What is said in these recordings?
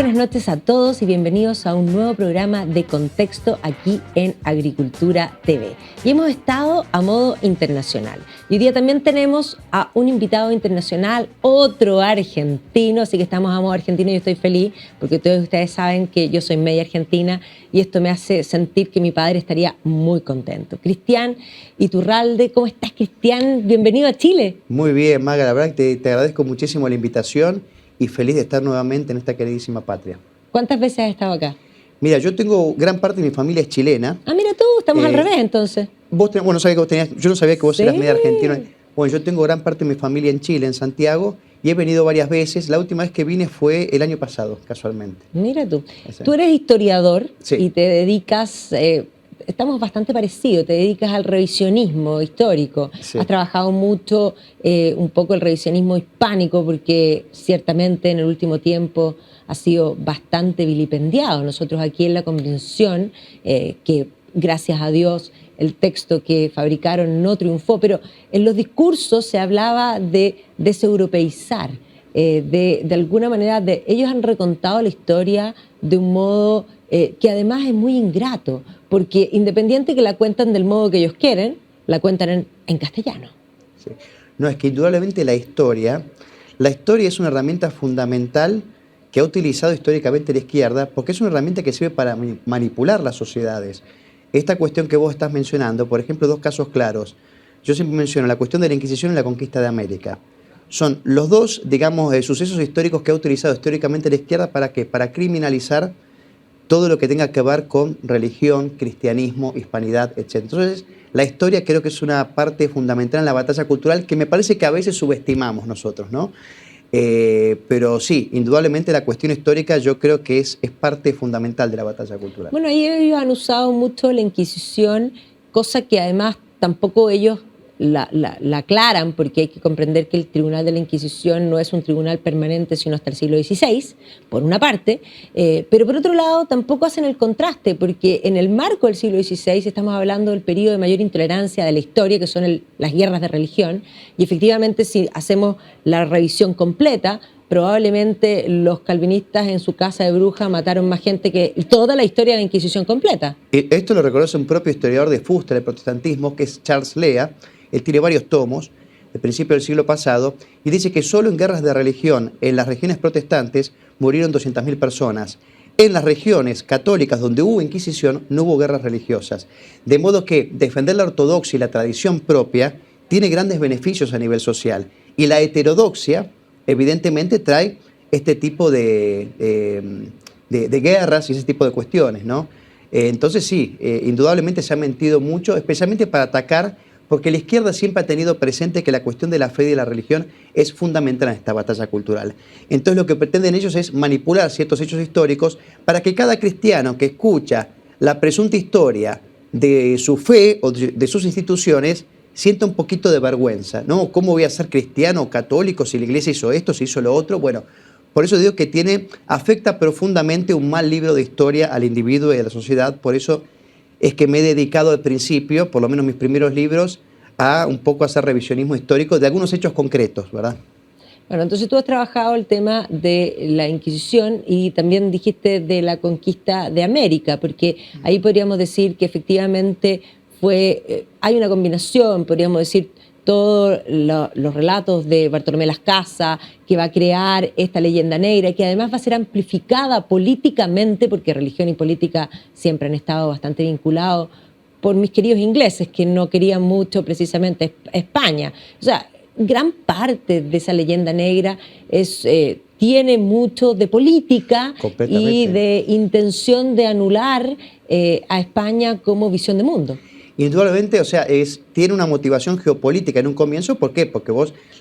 buenas noches a todos y bienvenidos a un nuevo programa de Contexto aquí en Agricultura TV. Y hemos estado a modo internacional. Y hoy día también tenemos a un invitado internacional, otro argentino, así que estamos a modo argentino y yo estoy feliz porque todos ustedes saben que yo soy media argentina y esto me hace sentir que mi padre estaría muy contento. Cristian Iturralde, ¿cómo estás, Cristian? Bienvenido a Chile. Muy bien, Maga, la verdad que te agradezco muchísimo la invitación y feliz de estar nuevamente en esta queridísima patria. ¿Cuántas veces has estado acá? Mira, yo tengo gran parte de mi familia es chilena. Ah, mira tú, estamos al revés entonces. Bueno, sabía que vos tenías, yo no sabía que vos Sí. eras media argentina. Bueno, yo tengo gran parte de mi familia en Chile, en Santiago, y he venido varias veces. La última vez que vine fue el año pasado, casualmente. Mira tú. Exacto. Tú eres historiador Sí. y te dedicas, estamos bastante parecidos, te dedicas al revisionismo histórico. Sí. Has trabajado mucho un poco el revisionismo hispánico porque ciertamente en el último tiempo ha sido bastante vilipendiado. Nosotros aquí en la convención, que gracias a Dios el texto que fabricaron no triunfó, pero en los discursos se hablaba de deseuropeizar. De alguna manera, ellos han recontado la historia de un modo que además es muy ingrato, porque independiente que la cuentan del modo que ellos quieren, la cuentan en castellano. Sí. No, es que indudablemente la historia es una herramienta fundamental que ha utilizado históricamente la izquierda, porque es una herramienta que sirve para manipular las sociedades. Esta cuestión que vos estás mencionando, por ejemplo, dos casos claros. Yo siempre menciono la cuestión de la Inquisición y la conquista de América. Son los dos, digamos, sucesos históricos que ha utilizado históricamente la izquierda ¿para qué? Para criminalizar todo lo que tenga que ver con religión, cristianismo, hispanidad, etc. Entonces, la historia creo que es una parte fundamental en la batalla cultural que me parece que a veces subestimamos nosotros, ¿no? Pero sí, indudablemente la cuestión histórica yo creo que es parte fundamental de la batalla cultural. Bueno, ahí ellos han usado mucho la Inquisición, cosa que además tampoco ellos la aclaran, porque hay que comprender que el Tribunal de la Inquisición no es un tribunal permanente, sino hasta el siglo XVI, por una parte, pero por otro lado tampoco hacen el contraste, porque en el marco del siglo XVI estamos hablando del periodo de mayor intolerancia de la historia, que son las guerras de religión, y efectivamente si hacemos la revisión completa, probablemente los calvinistas en su casa de bruja mataron más gente que toda la historia de la Inquisición completa. Esto lo reconoce un propio historiador de fuste del protestantismo, que es Charles Lea. Él tiene varios tomos de principio del siglo pasado y dice que solo en guerras de religión en las regiones protestantes murieron 200.000 personas. En las regiones católicas donde hubo Inquisición no hubo guerras religiosas. De modo que defender la ortodoxia y la tradición propia tiene grandes beneficios a nivel social. Y la heterodoxia evidentemente trae este tipo de guerras y ese tipo de cuestiones, ¿no? Entonces sí, indudablemente se ha mentido mucho, especialmente para atacar, porque la izquierda siempre ha tenido presente que la cuestión de la fe y de la religión es fundamental en esta batalla cultural. Entonces lo que pretenden ellos es manipular ciertos hechos históricos para que cada cristiano que escucha la presunta historia de su fe o de sus instituciones sienta un poquito de vergüenza, ¿no? ¿Cómo voy a ser cristiano o católico si la iglesia hizo esto, si hizo lo otro? Bueno, por eso digo que afecta profundamente un mal libro de historia al individuo y a la sociedad. Por eso es que me he dedicado al principio, por lo menos mis primeros libros, a un poco hacer revisionismo histórico de algunos hechos concretos, ¿verdad? Bueno, entonces tú has trabajado el tema de la Inquisición y también dijiste de la conquista de América, porque ahí podríamos decir que efectivamente hay una combinación, podríamos decir, todos los relatos de Bartolomé Las Casas, que va a crear esta leyenda negra, que además va a ser amplificada políticamente, porque religión y política siempre han estado bastante vinculados, por mis queridos ingleses, que no querían mucho precisamente España. O sea, gran parte de esa leyenda negra tiene mucho de política y de intención de anular a España como visión de mundo. Indudablemente, o sea, tiene una motivación geopolítica en un comienzo. ¿Por qué? Porque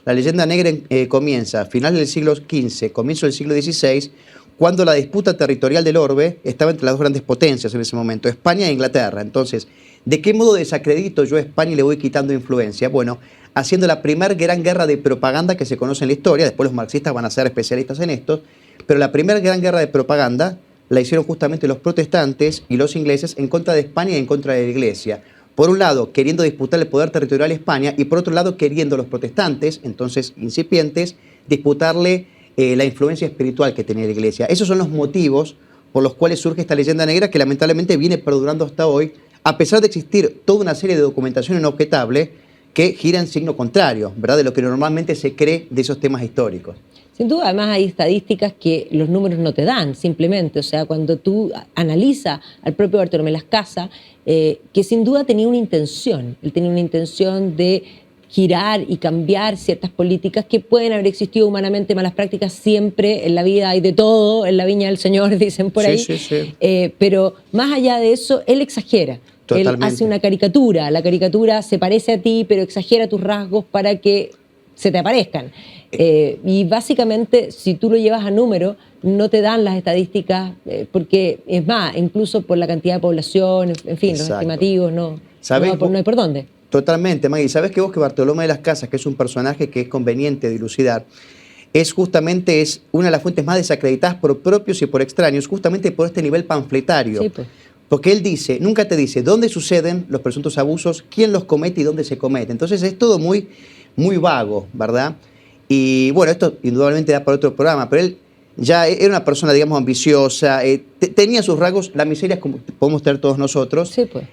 la leyenda negra comienza a finales del siglo XV, comienzo del siglo XVI, cuando la disputa territorial del orbe estaba entre las dos grandes potencias en ese momento, España e Inglaterra. Entonces, ¿de qué modo desacredito yo a España y le voy quitando influencia? Bueno, haciendo la primera gran guerra de propaganda que se conoce en la historia. Después los marxistas van a ser especialistas en esto, pero la primera gran guerra de propaganda la hicieron justamente los protestantes y los ingleses en contra de España y en contra de la Iglesia. Por un lado, queriendo disputar el poder territorial a España, y por otro lado, queriendo los protestantes, entonces incipientes, disputarle la influencia espiritual que tenía la Iglesia. Esos son los motivos por los cuales surge esta leyenda negra que lamentablemente viene perdurando hasta hoy, a pesar de existir toda una serie de documentación inobjetable que gira en signo contrario, ¿verdad?, de lo que normalmente se cree de esos temas históricos. Sin duda, además hay estadísticas que los números no te dan, simplemente. O sea, cuando tú analizas al propio Bartolomé Las Casas, que sin duda tenía una intención. Él tenía una intención de girar y cambiar ciertas políticas que pueden haber existido humanamente, malas prácticas siempre en la vida, hay de todo, en la viña del Señor, dicen por ahí. Sí, sí, sí. Pero más allá de eso, él exagera. Totalmente. Él hace una caricatura. La caricatura se parece a ti, pero exagera tus rasgos para que se te aparezcan. Y básicamente, si tú lo llevas a número, no te dan las estadísticas, porque es más, incluso por la cantidad de población, en fin, Exacto. los estimativos, no hay por dónde. Totalmente, Maggie. ¿Sabes que vos que Bartolomé de Las Casas, que es un personaje que es conveniente dilucidar, es una de las fuentes más desacreditadas por propios y por extraños, justamente por este nivel panfletario? Sí, pues. Porque él nunca te dice dónde suceden los presuntos abusos, quién los comete y dónde se comete. Entonces es todo muy, muy vago, ¿verdad? Y bueno, esto indudablemente da para otro programa, pero él ya era una persona, digamos, ambiciosa, tenía sus rasgos, la miseria como podemos tener todos nosotros. Sí, pues.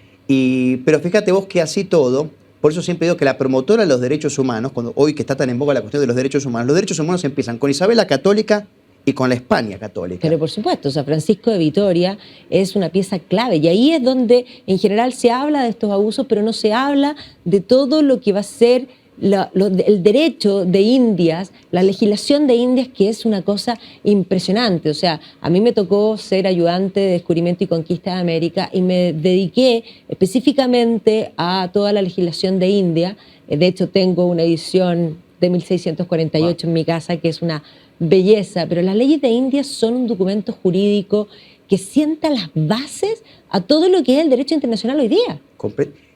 Pero fíjate vos que así todo, por eso siempre digo que la promotora de los derechos humanos, hoy que está tan en boga la cuestión de los derechos humanos empiezan con Isabel la Católica y con la España católica. Pero por supuesto, o sea, Francisco de Vitoria es una pieza clave y ahí es donde en general se habla de estos abusos, pero no se habla de todo lo que va a ser el derecho de Indias, la legislación de Indias, que es una cosa impresionante. O sea, a mí me tocó ser ayudante de descubrimiento y conquista de América y me dediqué específicamente a toda la legislación de India. De hecho, tengo una edición de 1648 en mi casa, que es una belleza, pero las leyes de India son un documento jurídico que sienta las bases a todo lo que es el derecho internacional hoy día.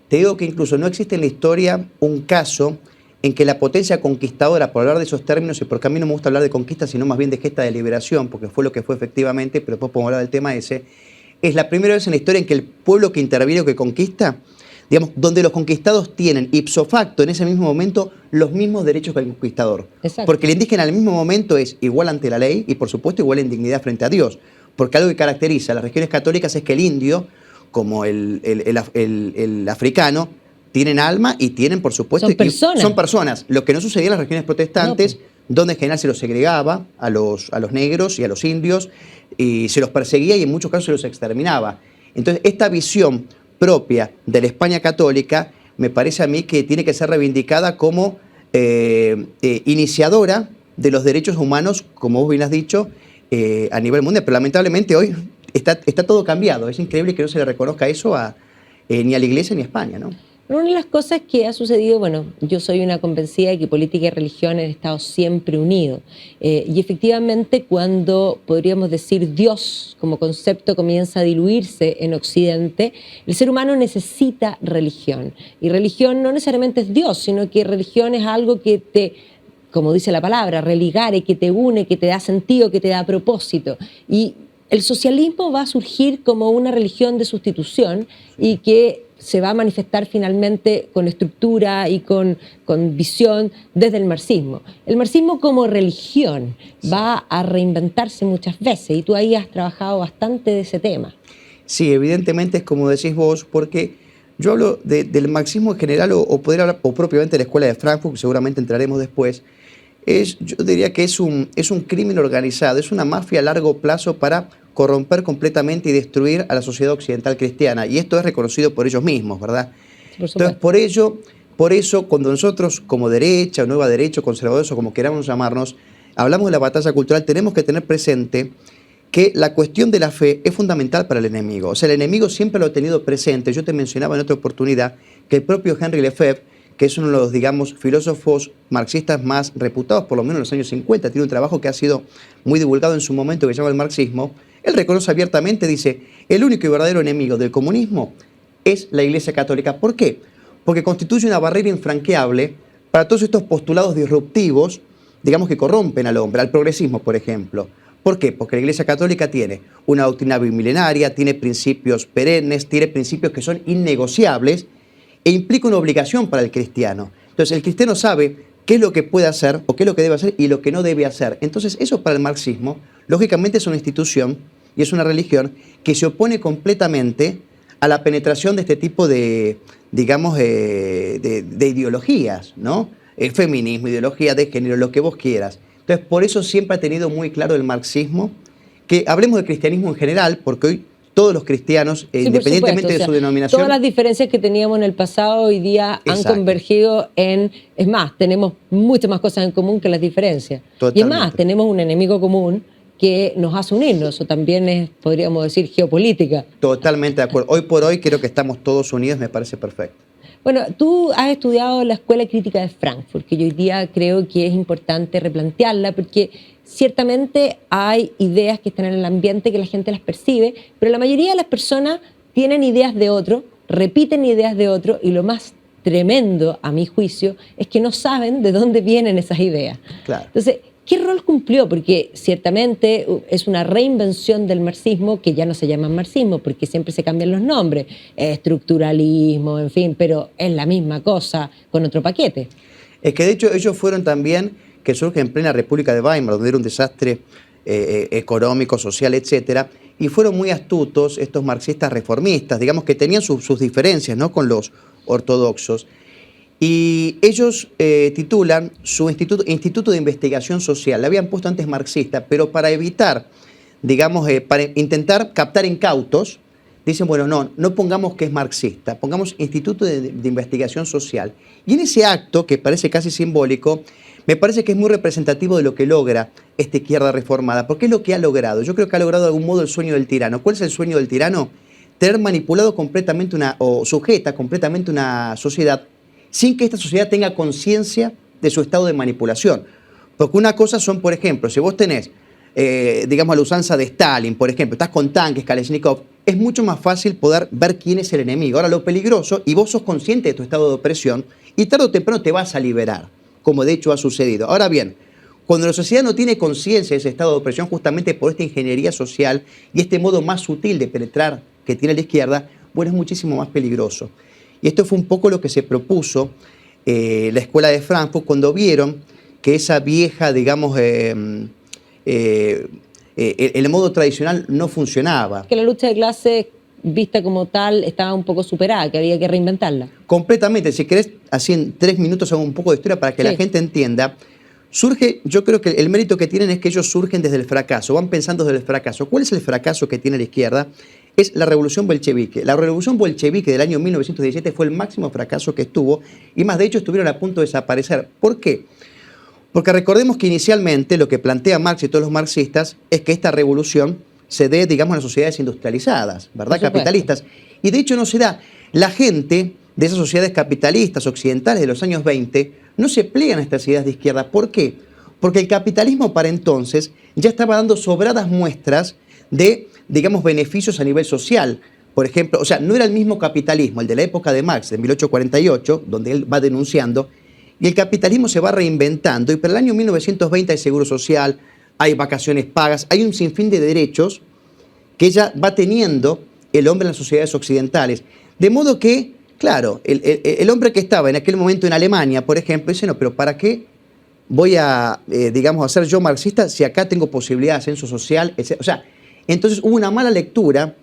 Te digo que incluso no existe en la historia un caso en que la potencia conquistadora, por hablar de esos términos, y porque a mí no me gusta hablar de conquista, sino más bien de gesta de liberación, porque fue lo que fue efectivamente, pero después podemos hablar del tema ese, es la primera vez en la historia en que el pueblo que interviene o que conquista, digamos, donde los conquistados tienen ipso facto en ese mismo momento los mismos derechos que el conquistador. Exacto. Porque el indígena al mismo momento es igual ante la ley y por supuesto igual en dignidad frente a Dios. Porque algo que caracteriza a las regiones católicas es que el indio, como el africano, tienen alma y tienen, por supuesto... Son personas. Son personas. Lo que no sucedía en las regiones protestantes, donde en general se los segregaba a los negros y a los indios, y se los perseguía y en muchos casos se los exterminaba. Entonces, esta visión propia de la España católica me parece a mí que tiene que ser reivindicada como iniciadora de los derechos humanos, como vos bien has dicho, a nivel mundial. Pero lamentablemente hoy está todo cambiado. Es increíble que no se le reconozca eso ni a la Iglesia ni a España, ¿no? Una de las cosas que ha sucedido, bueno, yo soy una convencida de que política y religión han estado siempre unidos. Y efectivamente, cuando podríamos decir Dios como concepto comienza a diluirse en Occidente, el ser humano necesita religión. Y religión no necesariamente es Dios, sino que religión es algo que te, como dice la palabra, religare, que te une, que te da sentido, que te da propósito. Y el socialismo va a surgir como una religión de sustitución y que se va a manifestar finalmente con estructura y con visión desde el marxismo. El marxismo como religión va a reinventarse muchas veces y tú ahí has trabajado bastante de ese tema. Sí, evidentemente es como decís vos, porque yo hablo del marxismo en general o poder hablar o propiamente de la Escuela de Frankfurt, que seguramente entraremos después. Yo diría que es un crimen organizado, es una mafia a largo plazo para corromper completamente y destruir a la sociedad occidental cristiana. Y esto es reconocido por ellos mismos, ¿verdad? Entonces, por eso, cuando nosotros, como derecha, o nueva derecha, conservadores, o como queramos llamarnos, hablamos de la batalla cultural, tenemos que tener presente que la cuestión de la fe es fundamental para el enemigo. O sea, el enemigo siempre lo ha tenido presente. Yo te mencionaba en otra oportunidad que el propio Henri Lefebvre, que es uno de los, digamos, filósofos marxistas más reputados, por lo menos en los años 50, tiene un trabajo que ha sido muy divulgado en su momento que se llama El marxismo. Él reconoce abiertamente, dice, el único y verdadero enemigo del comunismo es la Iglesia Católica. ¿Por qué? Porque constituye una barrera infranqueable para todos estos postulados disruptivos, digamos, que corrompen al hombre, al progresismo, por ejemplo. ¿Por qué? Porque la Iglesia Católica tiene una doctrina bimilenaria, tiene principios perennes, tiene principios que son innegociables e implica una obligación para el cristiano. Entonces, el cristiano sabe qué es lo que puede hacer o qué es lo que debe hacer y lo que no debe hacer. Entonces, eso para el marxismo, lógicamente es una institución y es una religión que se opone completamente a la penetración de este tipo de, digamos, de ideologías, ¿no? Feminismo, ideología de género, lo que vos quieras. Entonces, por eso siempre ha tenido muy claro el marxismo, que hablemos del cristianismo en general, porque hoy todos los cristianos, Sí, independientemente de su denominación... Todas las diferencias que teníamos en el pasado hoy día han convergido en... Es más, tenemos muchas más cosas en común que las diferencias. Totalmente. Y es más, tenemos un enemigo común que nos hace unirnos. Eso también es, podríamos decir, geopolítica. Totalmente de acuerdo. Hoy por hoy creo que estamos todos unidos, me parece perfecto. Bueno, tú has estudiado la Escuela Crítica de Frankfurt, que yo hoy día creo que es importante replantearla, porque ciertamente hay ideas que están en el ambiente que la gente las percibe, pero la mayoría de las personas tienen ideas de otro, repiten ideas de otro, y lo más tremendo, a mi juicio, es que no saben de dónde vienen esas ideas. Claro. Entonces, ¿qué rol cumplió? Porque ciertamente es una reinvención del marxismo que ya no se llama marxismo, porque siempre se cambian los nombres, estructuralismo, en fin, pero es la misma cosa con otro paquete. Es que de hecho ellos fueron también, que surge en plena República de Weimar, donde era un desastre económico, social, etcétera, y fueron muy astutos estos marxistas reformistas, digamos que tenían sus diferencias, ¿no?, con los ortodoxos. Y ellos titulan su Instituto de Investigación Social. Le habían puesto antes marxista, pero para evitar, digamos, para intentar captar incautos, dicen, bueno, no pongamos que es marxista, pongamos Instituto de Investigación Social. Y en ese acto, que parece casi simbólico, me parece que es muy representativo de lo que logra esta izquierda reformada, porque es lo que ha logrado. Yo creo que ha logrado de algún modo el sueño del tirano. ¿Cuál es el sueño del tirano? Tener manipulado completamente o sujeta completamente una sociedad sin que esta sociedad tenga conciencia de su estado de manipulación. Porque una cosa son, por ejemplo, si vos tenés, digamos, a la usanza de Stalin, por ejemplo, estás con tanques, Kalashnikov, es mucho más fácil poder ver quién es el enemigo. Ahora, lo peligroso, y vos sos consciente de tu estado de opresión, y tarde o temprano te vas a liberar, como de hecho ha sucedido. Ahora bien, cuando la sociedad no tiene conciencia de ese estado de opresión, justamente por esta ingeniería social y este modo más sutil de penetrar que tiene la izquierda, bueno, es muchísimo más peligroso. Y esto fue un poco lo que se propuso la Escuela de Frankfurt cuando vieron que esa vieja, digamos, el modo tradicional no funcionaba. Que la lucha de clases vista como tal estaba un poco superada, que había que reinventarla. Completamente. Si querés, así en 3 minutos hago un poco de historia para que la gente entienda. Surge, yo creo que el mérito que tienen es que ellos surgen desde el fracaso, van pensando desde el fracaso. ¿Cuál es el fracaso que tiene la izquierda? Es la revolución bolchevique. La revolución bolchevique del año 1917 fue el máximo fracaso que estuvo y más de hecho estuvieron a punto de desaparecer. ¿Por qué? Porque recordemos que inicialmente lo que plantea Marx y todos los marxistas es que esta revolución se dé, digamos, en las sociedades industrializadas, ¿verdad? Capitalistas. Y de hecho no se da. La gente de esas sociedades capitalistas occidentales de los años 20 no se plegan a estas ideas de izquierda. ¿Por qué? Porque el capitalismo para entonces ya estaba dando sobradas muestras de, digamos, beneficios a nivel social. Por ejemplo, o sea, no era el mismo capitalismo, el de la época de Marx, de 1848, donde él va denunciando, y el capitalismo se va reinventando, y para el año 1920 hay seguro social, hay vacaciones pagas, hay un sinfín de derechos que ya va teniendo el hombre en las sociedades occidentales. De modo que, claro, el hombre que estaba en aquel momento en Alemania, por ejemplo, dice, no, pero ¿para qué voy a, digamos, a ser yo marxista si acá tengo posibilidad de ascenso social, etc.? O sea, entonces hubo una mala lectura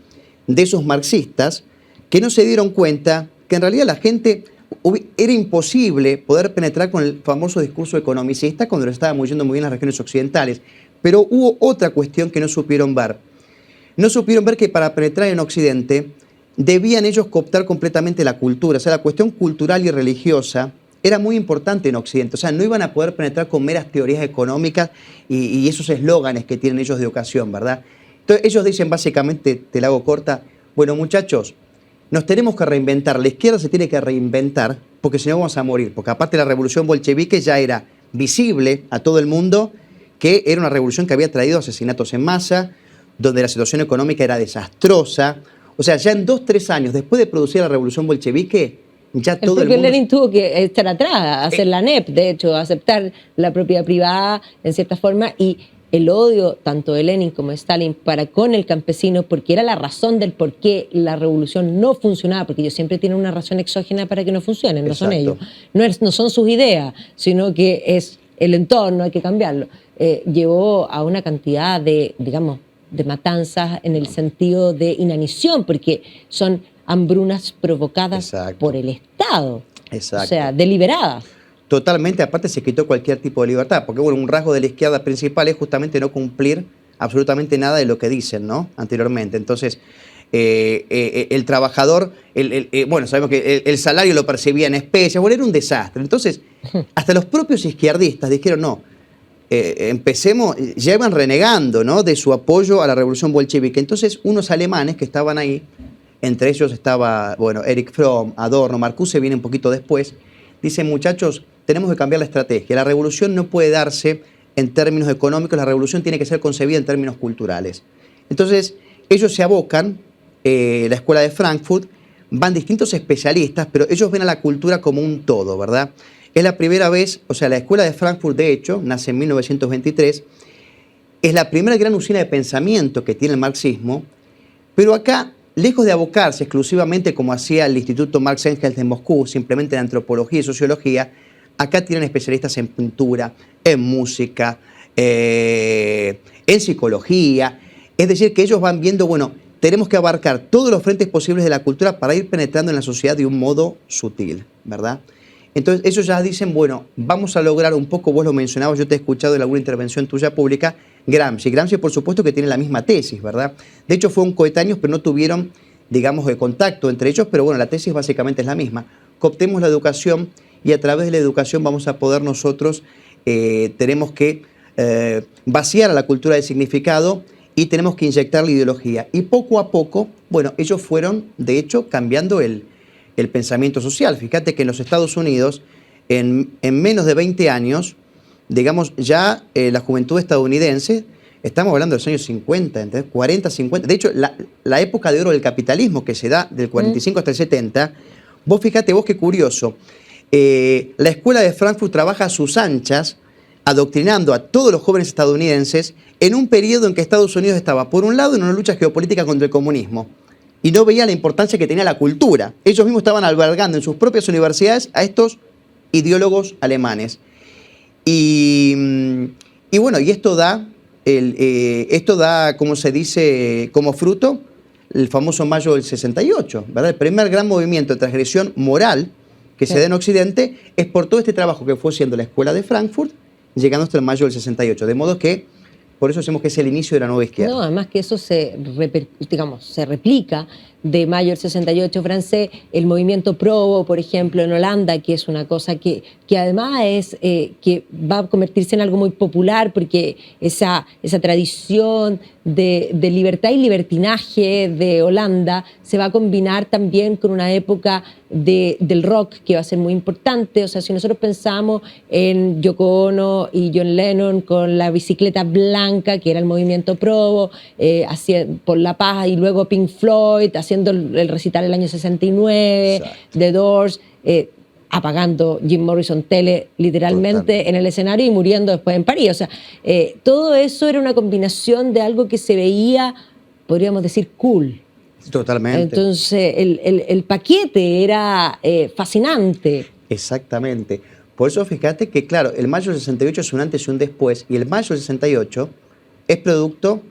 de esos marxistas que no se dieron cuenta que en realidad la gente era imposible poder penetrar con el famoso discurso economicista cuando lo estábamos yendo muy bien en las regiones occidentales. Pero hubo otra cuestión que no supieron ver. No supieron ver que para penetrar en Occidente debían ellos cooptar completamente la cultura. O sea, la cuestión cultural y religiosa era muy importante en Occidente. O sea, no iban a poder penetrar con meras teorías económicas y esos eslóganes que tienen ellos de ocasión, ¿verdad? Entonces ellos dicen básicamente, te la hago corta, bueno muchachos, nos tenemos que reinventar, la izquierda se tiene que reinventar porque si no vamos a morir, porque aparte la revolución bolchevique ya era visible a todo el mundo que era una revolución que había traído asesinatos en masa, donde la situación económica era desastrosa. O sea, ya en 2-3 años después de producir la revolución bolchevique, ya todo el mundo... Lenin tuvo que estar atrás, hacer la NEP, de hecho, aceptar la propiedad privada en cierta forma y el odio tanto de Lenin como de Stalin para con el campesino, porque era la razón del por qué la revolución no funcionaba, porque ellos siempre tienen una razón exógena para que no funcionen, no son ellos, no son sus ideas, sino que es el entorno, hay que cambiarlo. Llevó a una cantidad de, digamos, de matanzas en el sentido de inanición, porque son hambrunas provocadas por el Estado, o sea, deliberadas. Totalmente, aparte se quitó cualquier tipo de libertad, porque bueno, un rasgo de la izquierda principal es justamente no cumplir absolutamente nada de lo que dicen, ¿no? Anteriormente. Entonces, el trabajador, bueno, sabemos que el salario lo percibía en especies, bueno, era un desastre. Entonces, hasta los propios izquierdistas dijeron, no, empecemos, ya iban renegando, ¿no?, de su apoyo a la revolución bolchevique. Entonces, unos alemanes que estaban ahí, entre ellos estaba, bueno, Erich Fromm, Adorno, Marcuse viene un poquito después, dicen, muchachos, tenemos que cambiar la estrategia. La revolución no puede darse en términos económicos, la revolución tiene que ser concebida en términos culturales. Entonces, ellos se abocan, la escuela de Frankfurt, van distintos especialistas, pero ellos ven a la cultura como un todo, ¿verdad? Es la primera vez, o sea, la escuela de Frankfurt, de hecho, nace en 1923, es la primera gran usina de pensamiento que tiene el marxismo, pero acá, lejos de abocarse exclusivamente como hacía el Instituto Marx Engels de Moscú, simplemente en antropología y sociología, acá tienen especialistas en pintura, en música, en psicología. Es decir, que ellos van viendo, bueno, tenemos que abarcar todos los frentes posibles de la cultura para ir penetrando en la sociedad de un modo sutil, ¿verdad? Entonces ellos ya dicen, bueno, vamos a lograr un poco, vos lo mencionabas, yo te he escuchado en alguna intervención tuya pública, Gramsci. Gramsci, por supuesto, que tiene la misma tesis, ¿verdad? De hecho, fueron coetáneos, pero no tuvieron, digamos, de contacto entre ellos, pero bueno, la tesis básicamente es la misma. Cooptemos la educación y a través de la educación vamos a poder nosotros, tenemos que vaciar a la cultura de significado y tenemos que inyectar la ideología. Y poco a poco, bueno, ellos fueron, de hecho, cambiando el pensamiento social. Fíjate que en los Estados Unidos, en menos de 20 años, digamos, ya la juventud estadounidense, estamos hablando de los años 50, ¿entendés? 40, 50. De hecho, la época de oro del capitalismo, que se da del 45 hasta el 70, vos fíjate, vos qué curioso, la escuela de Frankfurt trabaja a sus anchas, adoctrinando a todos los jóvenes estadounidenses en un periodo en que Estados Unidos estaba, por un lado, en una lucha geopolítica contra el comunismo, y no veía la importancia que tenía la cultura. Ellos mismos estaban albergando en sus propias universidades a estos ideólogos alemanes. Y bueno, y esto da, como se dice, como fruto, el famoso Mayo del 68, ¿verdad? El primer gran movimiento de transgresión moral que se da en Occidente es por todo este trabajo que fue haciendo la escuela de Frankfurt, llegando hasta el Mayo del 68. De modo que, por eso decimos que es el inicio de la nueva izquierda. No, además que eso se replica de Mayo del 68 francés, el movimiento Probo, por ejemplo, en Holanda, que es una cosa que además es que va a convertirse en algo muy popular, porque esa tradición de libertad y libertinaje de Holanda se va a combinar también con una época del rock que va a ser muy importante. O sea, si nosotros pensamos en Yoko Ono y John Lennon con la bicicleta blanca, que era el movimiento Probo, por la paz, y luego Pink Floyd haciendo el recital el año 69, exacto, The Doors, apagando Jim Morrison literalmente totalmente en el escenario y muriendo después en París. O sea, todo eso era una combinación de algo que se veía, podríamos decir, cool. Totalmente. Entonces, el paquete era fascinante. Exactamente. Por eso fíjate que, claro, el Mayo del 68 es un antes y un después, y el Mayo del 68 es producto,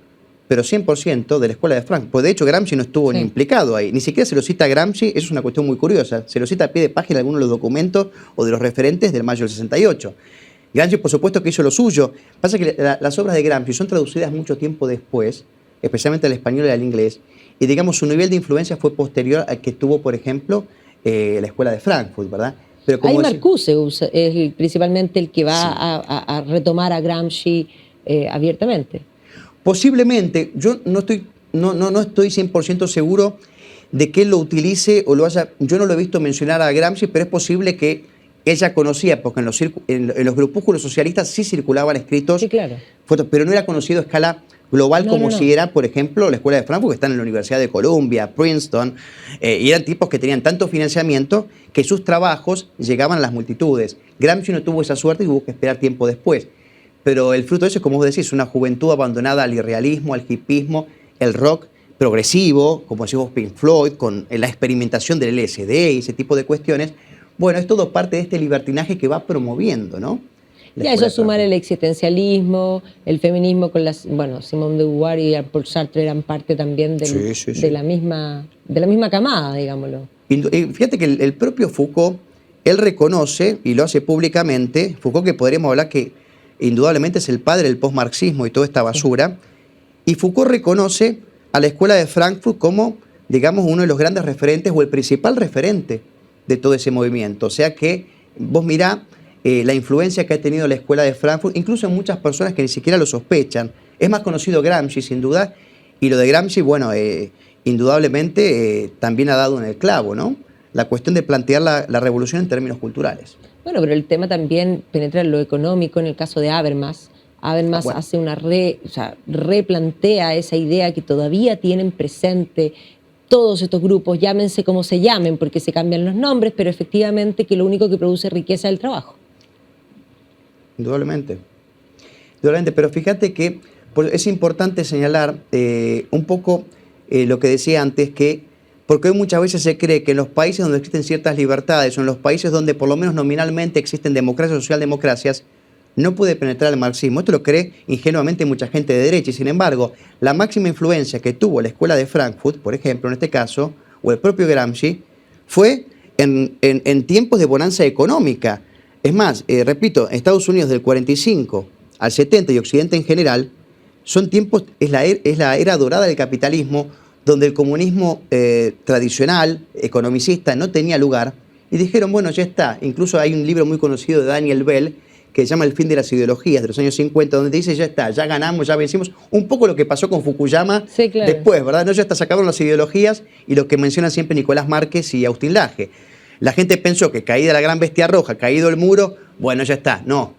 pero 100% de la escuela de Frankfurt. Pues de hecho, Gramsci no estuvo ni implicado ahí. Ni siquiera se lo cita Gramsci, eso es una cuestión muy curiosa. Se lo cita a pie de página de algunos de los documentos o de los referentes del Mayo del 68. Gramsci, por supuesto, que hizo lo suyo. Pasa que las obras de Gramsci son traducidas mucho tiempo después, especialmente al español y al inglés, y digamos, su nivel de influencia fue posterior al que tuvo, por ejemplo, la escuela de Frankfurt, ¿verdad? Pero como ahí Marcuse es principalmente el que va a retomar a Gramsci abiertamente. Posiblemente, yo no estoy 100% seguro de que él lo utilice o lo haya. Yo no lo he visto mencionar a Gramsci, pero es posible que ella conocía, porque en los grupúsculos socialistas sí circulaban escritos, sí, claro, pero no era conocido a escala global como si era, por ejemplo, la escuela de Frankfurt, que están en la Universidad de Columbia, Princeton, y eran tipos que tenían tanto financiamiento que sus trabajos llegaban a las multitudes. Gramsci no tuvo esa suerte y hubo que esperar tiempo después. pero el fruto de eso es, como vos decís, una juventud abandonada al irrealismo, al hipismo, el rock progresivo, como decís vos, Pink Floyd, con la experimentación del LSD y ese tipo de cuestiones. Bueno, es todo parte de este libertinaje que va promoviendo, ¿no? Y a eso sumar el existencialismo, el feminismo con las, bueno, Simone de Beauvoir y Paul Sartre eran parte también de la misma camada, digámoslo. Y fíjate que el propio Foucault, él reconoce, y lo hace públicamente, Foucault, que podríamos hablar que indudablemente es el padre del postmarxismo y toda esta basura, y Foucault reconoce a la Escuela de Frankfurt como, digamos, uno de los grandes referentes o el principal referente de todo ese movimiento. O sea que vos mirá la influencia que ha tenido la Escuela de Frankfurt, incluso en muchas personas que ni siquiera lo sospechan. Es más conocido Gramsci, sin duda, y lo de Gramsci, bueno, indudablemente también ha dado en el clavo, ¿no? La cuestión de plantear la revolución en términos culturales. Bueno, pero el tema también penetra en lo económico, en el caso de Habermas. Habermas hace replantea esa idea que todavía tienen presente todos estos grupos, llámense como se llamen, porque se cambian los nombres, pero efectivamente que lo único que produce riqueza es el trabajo. Indudablemente. Indudablemente, pero fíjate que es importante señalar un poco lo que decía antes, que porque hoy muchas veces se cree que en los países donde existen ciertas libertades o en los países donde por lo menos nominalmente existen democracias o socialdemocracias, no puede penetrar el marxismo. Esto lo cree ingenuamente mucha gente de derecha y sin embargo la máxima influencia que tuvo la Escuela de Frankfurt, por ejemplo en este caso, o el propio Gramsci, fue en tiempos de bonanza económica. Es más, repito, Estados Unidos del 45 al 70 y Occidente en general, son tiempos, es la era dorada del capitalismo, donde el comunismo tradicional, economicista, no tenía lugar, y dijeron, bueno, ya está. Incluso hay un libro muy conocido de Daniel Bell, que se llama El fin de las ideologías, de los años 50, donde dice, ya está, ya ganamos, ya vencimos. Un poco lo que pasó con Fukuyama después, ¿verdad? No, ya está, se acabaron las ideologías, y lo que mencionan siempre Nicolás Márquez y Agustín Laje. La gente pensó que caída la gran bestia roja, caído el muro, bueno, ya está. No,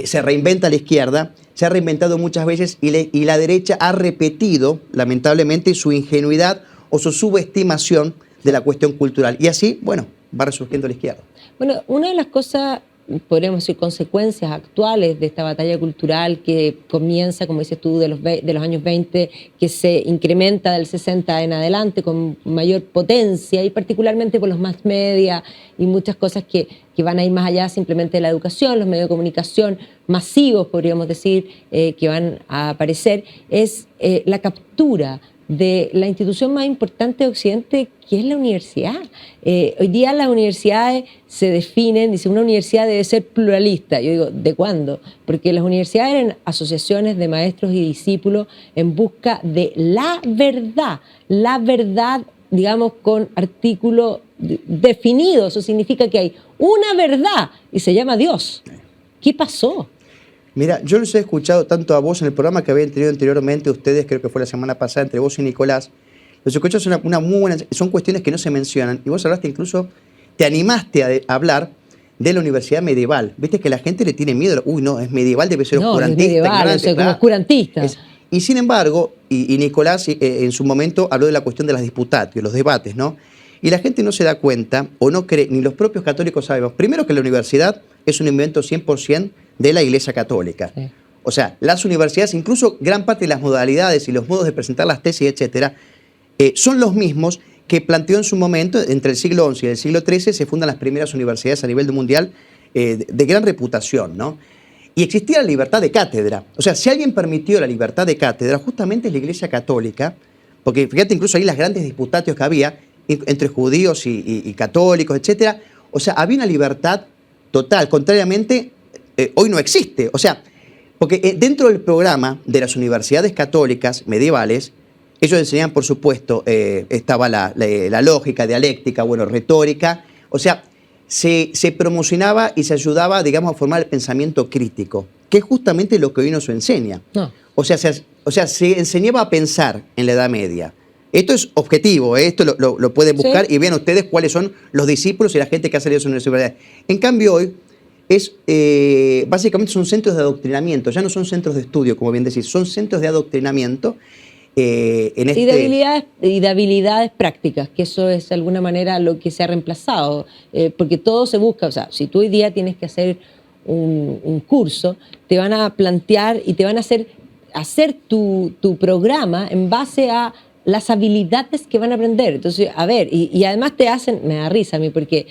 se reinventa la izquierda, se ha reinventado muchas veces y la derecha ha repetido, lamentablemente, su ingenuidad o su subestimación de la cuestión cultural. Y así, bueno, va resurgiendo la izquierda. Bueno, una de las cosas, podríamos decir, consecuencias actuales de esta batalla cultural que comienza, como dices tú, de los años 20, que se incrementa del 60 en adelante con mayor potencia y particularmente por los mass media y muchas cosas que van a ir más allá simplemente de la educación, los medios de comunicación masivos, podríamos decir, que van a aparecer, es la captura de la institución más importante de Occidente, que es la universidad. Hoy día las universidades se definen, dice, una universidad debe ser pluralista. Yo digo, ¿de cuándo? Porque las universidades eran asociaciones de maestros y discípulos en busca de la verdad, digamos, con artículo definido. Eso significa que hay una verdad y se llama Dios. ¿Qué pasó? Mira, yo los he escuchado tanto a vos en el programa que habían tenido anteriormente ustedes, creo que fue la semana pasada, entre vos y Nicolás. Los escucho son una muy buena, son cuestiones que no se mencionan. Y vos hablaste incluso, te animaste a hablar de la universidad medieval. Viste que la gente le tiene miedo. Uy, no, es medieval, debe ser oscurantista. Es medieval, como oscurantista. Y sin embargo, y Nicolás en su momento habló de la cuestión de las disputatio, los debates, ¿no? Y la gente no se da cuenta, o no cree, ni los propios católicos sabemos, primero que la universidad es un invento 100% de la Iglesia Católica. Sí. O sea, las universidades, incluso gran parte de las modalidades y los modos de presentar las tesis, etcétera, son los mismos que planteó en su momento, entre el siglo XI y el siglo XIII, se fundan las primeras universidades a nivel mundial de gran reputación, ¿no? Y existía la libertad de cátedra. O sea, si alguien permitió la libertad de cátedra, justamente es la Iglesia Católica, porque fíjate incluso ahí las grandes disputatios que había entre judíos y católicos, etcétera. O sea, había una libertad total, contrariamente, hoy no existe. O sea, porque dentro del programa de las universidades católicas medievales, ellos enseñaban, por supuesto, estaba la lógica, dialéctica, bueno, retórica. O sea, se promocionaba y se ayudaba, digamos, a formar el pensamiento crítico, que es justamente lo que hoy nos enseña. No. O sea, se enseñaba a pensar en la Edad Media. Esto es objetivo, esto lo pueden buscar, sí. Y vean ustedes cuáles son los discípulos y la gente que ha salido de sus universidades. En cambio, hoy básicamente son centros de adoctrinamiento, ya no son centros de estudio, como bien decís, son centros de adoctrinamiento. Y de habilidades prácticas, que eso es de alguna manera lo que se ha reemplazado, porque todo se busca. O sea, si tú hoy día tienes que hacer un curso, te van a plantear y te van a hacer tu programa en base a las habilidades que van a aprender. Entonces, a ver, y además te hacen, me da risa a mí porque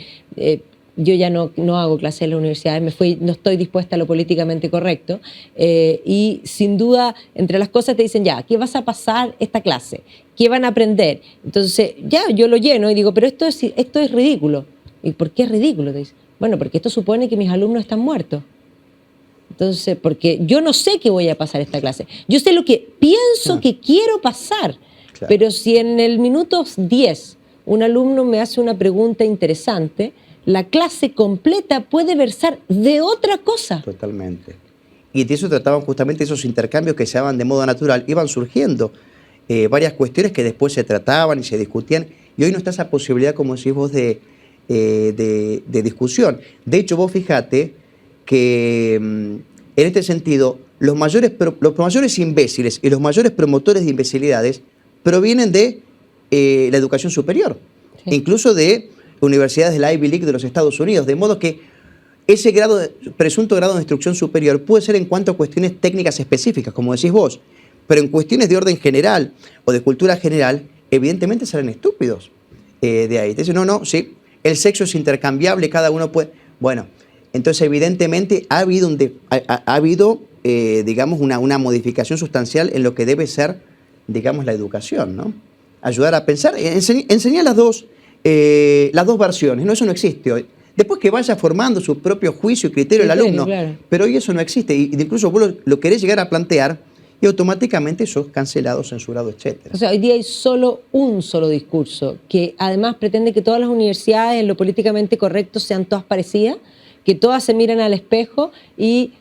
yo ya no hago clases en la universidad, no estoy dispuesta a lo políticamente correcto, y sin duda, entre las cosas te dicen, ya, ¿qué vas a pasar esta clase? ¿Qué van a aprender? Entonces, ya, yo lo lleno y digo, pero esto es ridículo. ¿Y por qué es ridículo? Te dice, bueno, porque esto supone que mis alumnos están muertos. Entonces, porque yo no sé qué voy a pasar esta clase. Yo sé lo que pienso que quiero pasar. Claro. Pero si en el minuto 10 un alumno me hace una pregunta interesante, la clase completa puede versar de otra cosa. Totalmente. Y de eso trataban justamente esos intercambios que se daban de modo natural. Iban surgiendo varias cuestiones que después se trataban y se discutían. Y hoy no está esa posibilidad, como decís vos, de discusión. De hecho, vos fíjate que en este sentido, los mayores imbéciles y los mayores promotores de imbecilidades provienen de la educación superior, sí. Incluso de universidades de la Ivy League de los Estados Unidos, de modo que ese presunto grado de instrucción superior puede ser en cuanto a cuestiones técnicas específicas, como decís vos, pero en cuestiones de orden general o de cultura general, evidentemente salen estúpidos de ahí. Te dicen, no, sí, el sexo es intercambiable, cada uno puede... Bueno, entonces evidentemente ha habido digamos, una modificación sustancial en lo que debe ser, digamos, la educación, ¿no? Ayudar a pensar, enseñar las dos versiones, ¿no? Eso no existe hoy. Después que vaya formando su propio juicio y criterio el alumno, claro. Pero hoy eso no existe, y incluso vos lo querés llegar a plantear y automáticamente sos cancelado, censurado, etc. O sea, hoy día hay un solo discurso, que además pretende que todas las universidades en lo políticamente correcto sean todas parecidas, que todas se miran al espejo y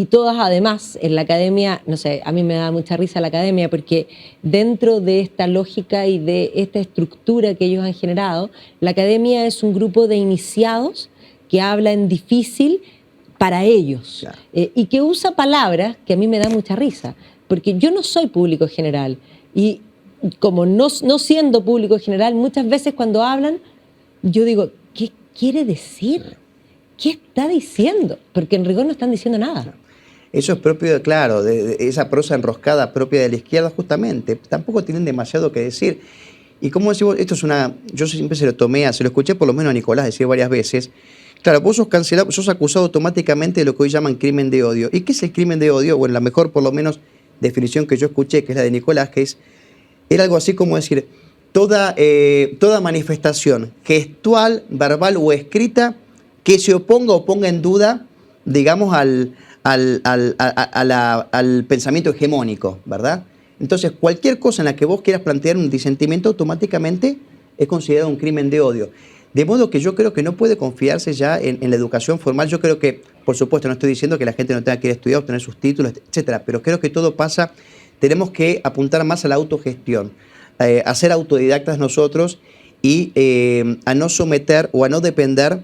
todas además en la academia, no sé, a mí me da mucha risa la academia porque dentro de esta lógica y de esta estructura que ellos han generado, la academia es un grupo de iniciados que habla en difícil para ellos, claro. Y que usa palabras que a mí me da mucha risa, porque yo no soy público general y como no siendo público general, muchas veces cuando hablan, yo digo, ¿qué quiere decir? ¿Qué está diciendo? Porque en rigor no están diciendo nada. Eso es propio, claro, de esa prosa enroscada propia de la izquierda justamente. Tampoco tienen demasiado que decir. Y como decimos, esto es yo siempre se lo escuché por lo menos a Nicolás decir varias veces. Claro, vos sos cancelado, sos acusado automáticamente de lo que hoy llaman crimen de odio. ¿Y qué es el crimen de odio? Bueno, la mejor, por lo menos, definición que yo escuché, que es la de Nicolás, que era algo así como decir, toda manifestación gestual, verbal o escrita que se oponga o ponga en duda, digamos, al pensamiento hegemónico, ¿verdad? Entonces, cualquier cosa en la que vos quieras plantear un disentimiento automáticamente es considerado un crimen de odio. De modo que yo creo que no puede confiarse ya en la educación formal. Yo creo que, por supuesto, no estoy diciendo que la gente no tenga que ir a estudiar, obtener sus títulos, etcétera, pero creo que todo pasa, tenemos que apuntar más a la autogestión, a ser autodidactas nosotros y a no someter o a no depender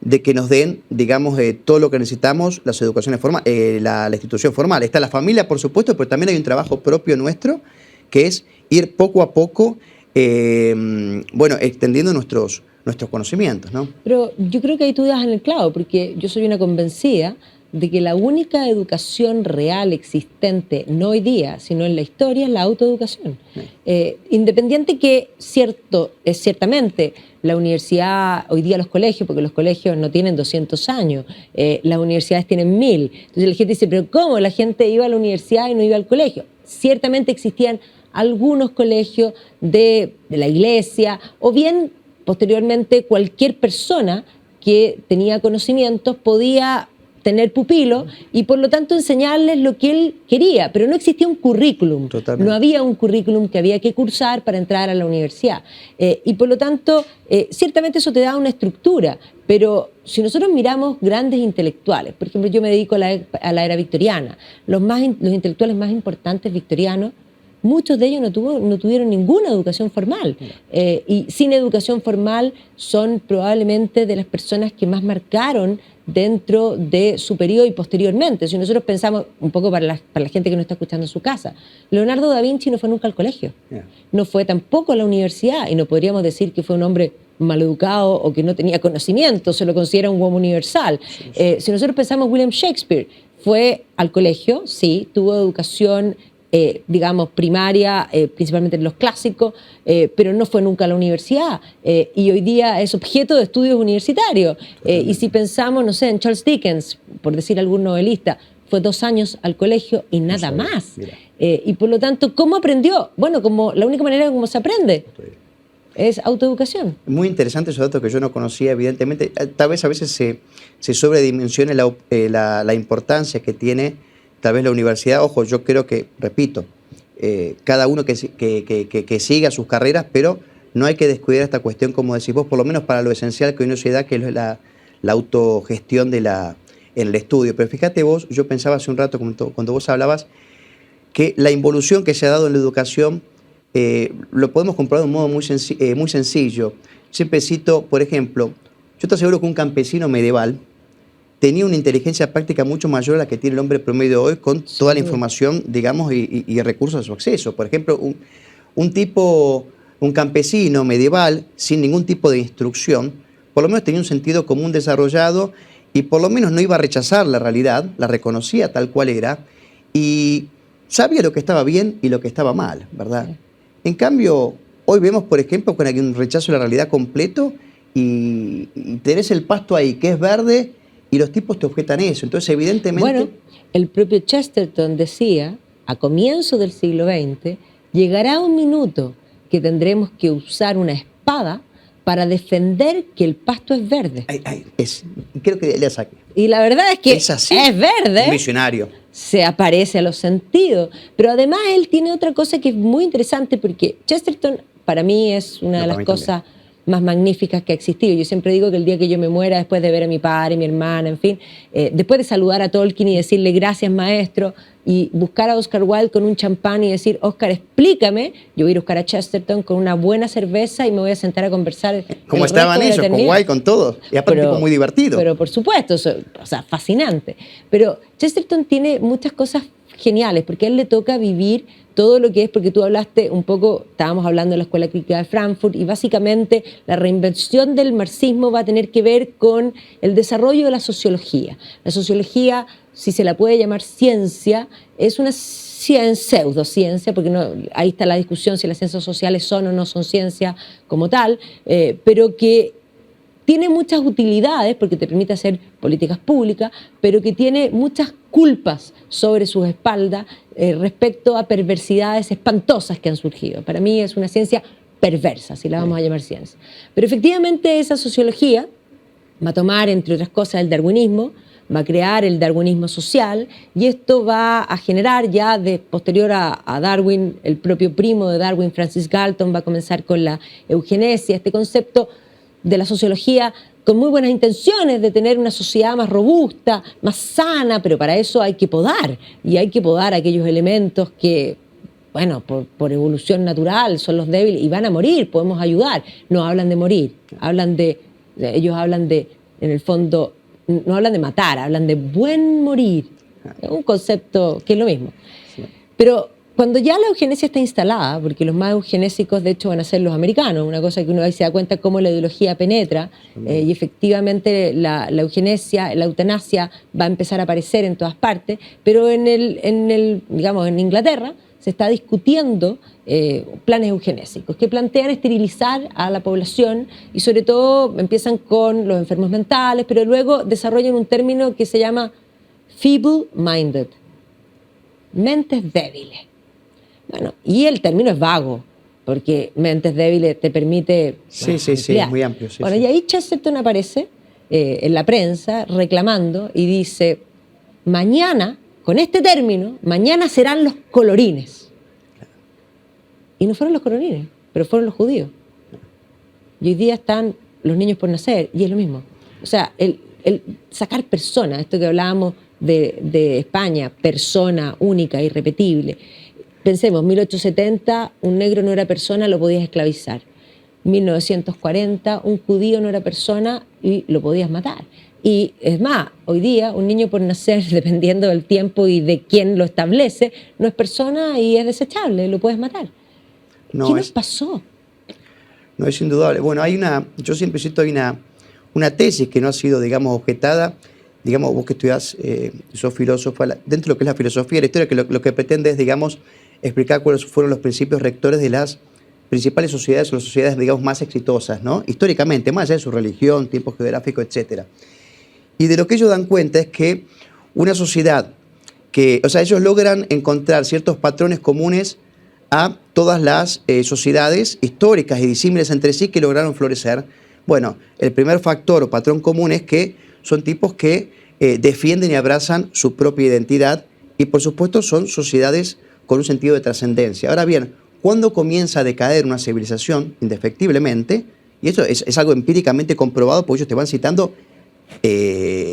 de que nos den, digamos, todo lo que necesitamos las educaciones formales, la institución formal. Está la familia, por supuesto, pero también hay un trabajo propio nuestro, que es ir poco a poco, extendiendo nuestros conocimientos, ¿no? Pero yo creo que ahí tú das en el clavo, porque yo soy una convencida de que la única educación real existente, no hoy día, sino en la historia, es la autoeducación. Sí. Independiente que ciertamente la universidad, hoy día los colegios, porque los colegios no tienen 200 años, las universidades tienen 1000. Entonces la gente dice, pero ¿cómo? La gente iba a la universidad y no iba al colegio. Ciertamente existían algunos colegios de la iglesia, o bien posteriormente cualquier persona que tenía conocimientos podía tener pupilos y por lo tanto enseñarles lo que él quería, pero no existía un currículum. Totalmente. No había un currículum que había que cursar para entrar a la universidad. Y por lo tanto, ciertamente eso te da una estructura, pero si nosotros miramos grandes intelectuales, por ejemplo, yo me dedico a la era victoriana, los intelectuales más importantes victorianos muchos de ellos no tuvieron ninguna educación formal. Y sin educación formal son probablemente de las personas que más marcaron dentro de su periodo y posteriormente. Si nosotros pensamos, un poco para la gente que nos está escuchando en su casa, Leonardo da Vinci no fue nunca al colegio, no fue tampoco a la universidad, y no podríamos decir que fue un hombre maleducado o que no tenía conocimiento, se lo considera un homo universal. Si nosotros pensamos, William Shakespeare fue al colegio, sí, tuvo educación digamos, primaria, principalmente en los clásicos, pero no fue nunca a la universidad, y hoy día es objeto de estudios universitarios. Y si pensamos, no sé, en Charles Dickens, por decir algún novelista, fue 2 años al colegio y nada más. Y por lo tanto, ¿cómo aprendió? Bueno, como la única manera como se aprende es autoeducación. Muy interesante esos datos que yo no conocía, evidentemente. Tal vez a veces se sobredimensione la importancia que tiene tal vez la universidad. Ojo, yo creo que, repito, cada uno que siga sus carreras, pero no hay que descuidar esta cuestión, como decís vos, por lo menos para lo esencial que hoy nos da, que es la autogestión en el estudio. Pero fíjate vos, yo pensaba hace un rato, cuando vos hablabas, que la involución que se ha dado en la educación lo podemos comprobar de un modo muy sencillo. Siempre cito, por ejemplo, yo te aseguro que un campesino medieval tenía una inteligencia práctica mucho mayor a la que tiene el hombre promedio hoy, con toda la información, digamos, y recursos a su acceso. Por ejemplo, un campesino medieval, sin ningún tipo de instrucción, por lo menos tenía un sentido común desarrollado y por lo menos no iba a rechazar la realidad, la reconocía tal cual era y sabía lo que estaba bien y lo que estaba mal, ¿verdad? Sí. En cambio, hoy vemos, por ejemplo, con un rechazo de la realidad completo y tenés el pasto ahí, que es verde, y los tipos te objetan eso. Entonces, evidentemente... Bueno, el propio Chesterton decía, a comienzos del siglo XX, llegará un minuto que tendremos que usar una espada para defender que el pasto es verde. Creo que le saqué. Y la verdad es que es verde. Un visionario. Se aparece a los sentidos. Pero además él tiene otra cosa que es muy interesante, porque Chesterton para mí es una de las cosas más magníficas que ha existido. Yo siempre digo que el día que yo me muera, después de ver a mi padre, mi hermana, en fin, después de saludar a Tolkien y decirle gracias maestro, y buscar a Oscar Wilde con un champán y decir, Oscar, explícame, yo voy a ir a buscar a Chesterton con una buena cerveza y me voy a sentar a conversar. Como estaban ellos, con Wilde, con todos. Y aparte tipo muy divertido. Pero por supuesto, o sea, fascinante. Pero Chesterton tiene muchas cosas geniales, porque a él le toca vivir todo lo que es, porque tú hablaste un poco, estábamos hablando de la Escuela Crítica de Frankfurt, y básicamente la reinvención del marxismo va a tener que ver con el desarrollo de la sociología. La sociología, si se la puede llamar ciencia, es una pseudociencia, porque no, ahí está la discusión si las ciencias sociales son o no son ciencia como tal, pero que tiene muchas utilidades porque te permite hacer políticas públicas, pero que tiene muchas culpas sobre sus espaldas respecto a perversidades espantosas que han surgido. Para mí es una ciencia perversa, si la vamos a llamar ciencia. Pero efectivamente esa sociología va a tomar, entre otras cosas, el darwinismo, va a crear el darwinismo social, y esto va a generar ya posterior a Darwin, el propio primo de Darwin, Francis Galton, va a comenzar con la eugenesia, este concepto de la sociología con muy buenas intenciones de tener una sociedad más robusta, más sana, pero para eso hay que podar, y hay que podar aquellos elementos que, bueno, por evolución natural son los débiles y van a morir, podemos ayudar. No hablan de morir, ellos hablan de, en el fondo, no hablan de matar, hablan de buen morir. Es un concepto que es lo mismo. Pero cuando ya la eugenesia está instalada, porque los más eugenésicos de hecho van a ser los americanos, una cosa que uno ahí se da cuenta cómo la ideología penetra, y efectivamente la eugenesia, la eutanasia va a empezar a aparecer en todas partes, pero digamos, en Inglaterra se está discutiendo planes eugenésicos que plantean esterilizar a la población, y sobre todo empiezan con los enfermos mentales, pero luego desarrollan un término que se llama feeble-minded, mentes débiles. Bueno, y el término es vago, porque mentes débiles te permite... Sí, muy amplio. Bueno, y ahí Chesterton aparece en la prensa reclamando y dice, mañana, con este término, mañana serán los colorines. Y no fueron los colorines, pero fueron los judíos. Y hoy día están los niños por nacer, y es lo mismo. O sea, el sacar personas, esto que hablábamos de España, persona única, irrepetible. Pensemos, 1870, un negro no era persona, lo podías esclavizar. 1940, un judío no era persona y lo podías matar. Y es más, hoy día un niño por nacer, dependiendo del tiempo y de quién lo establece, no es persona y es desechable, lo puedes matar. No ¿Qué nos es, pasó? no es indudable. Bueno, yo siempre cito, hay una tesis que no ha sido, digamos, objetada. Digamos, vos que estudiás, sos filósofa, dentro de lo que es la filosofía y la historia, que lo que pretende es, digamos, explicar cuáles fueron los principios rectores de las principales sociedades o las sociedades, digamos, más exitosas, ¿no? Históricamente, más allá de su religión, tiempo geográfico, etcétera. Y de lo que ellos dan cuenta es que una sociedad o sea, ellos logran encontrar ciertos patrones comunes a todas las sociedades históricas y disímiles entre sí que lograron florecer. Bueno, el primer factor o patrón común es que son tipos que defienden y abrazan su propia identidad y, por supuesto, son sociedades con un sentido de trascendencia. Ahora bien, ¿cuándo comienza a decaer una civilización? Indefectiblemente, y eso es algo empíricamente comprobado, porque ellos te van citando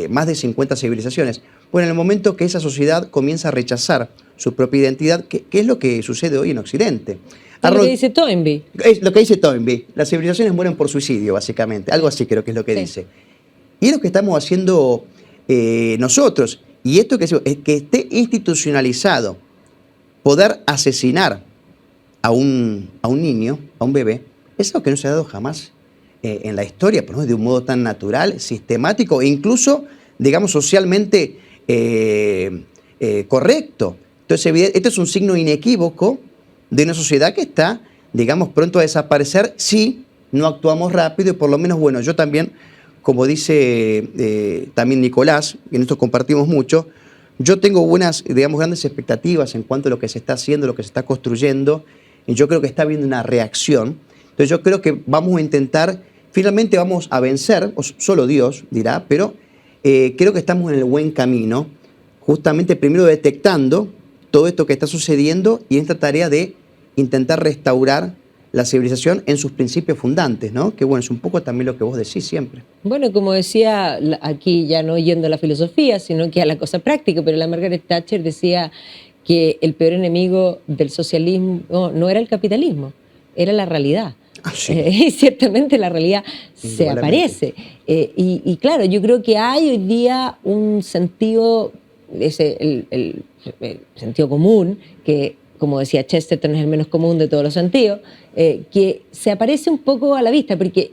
más de 50 civilizaciones. Bueno, en el momento que esa sociedad comienza a rechazar su propia identidad, ¿qué es lo que sucede hoy en Occidente? Es lo que dice Toynbee. Es lo que dice Toynbee. Las civilizaciones mueren por suicidio, básicamente. Algo así creo que es lo que dice. Y es lo que estamos haciendo nosotros. Y esto es que esté institucionalizado poder asesinar a un niño, a un bebé, es algo que no se ha dado jamás en la historia, pero no de un modo tan natural, sistemático e incluso, digamos, socialmente correcto. Entonces, esto es un signo inequívoco de una sociedad que está, digamos, pronto a desaparecer si no actuamos rápido y por lo menos, bueno, yo también, como dice también Nicolás, y en esto compartimos mucho, yo tengo digamos, grandes expectativas en cuanto a lo que se está haciendo, lo que se está construyendo, y yo creo que está habiendo una reacción. Entonces yo creo que vamos a intentar, finalmente vamos a vencer, o solo Dios dirá, pero creo que estamos en el buen camino, justamente primero detectando todo esto que está sucediendo y en esta tarea de intentar restaurar la civilización en sus principios fundantes, ¿no? Que bueno, es un poco también lo que vos decís siempre. Bueno, como decía aquí, ya no yendo a la filosofía, sino que a la cosa práctica, pero la Margaret Thatcher decía que el peor enemigo del socialismo no era el capitalismo, era la realidad. Ah, sí. Y ciertamente la realidad se aparece. Y claro, yo creo que hay hoy día un sentido, el sentido común, que como decía Chesterton es el menos común de todos los sentidos, que se aparece un poco a la vista, porque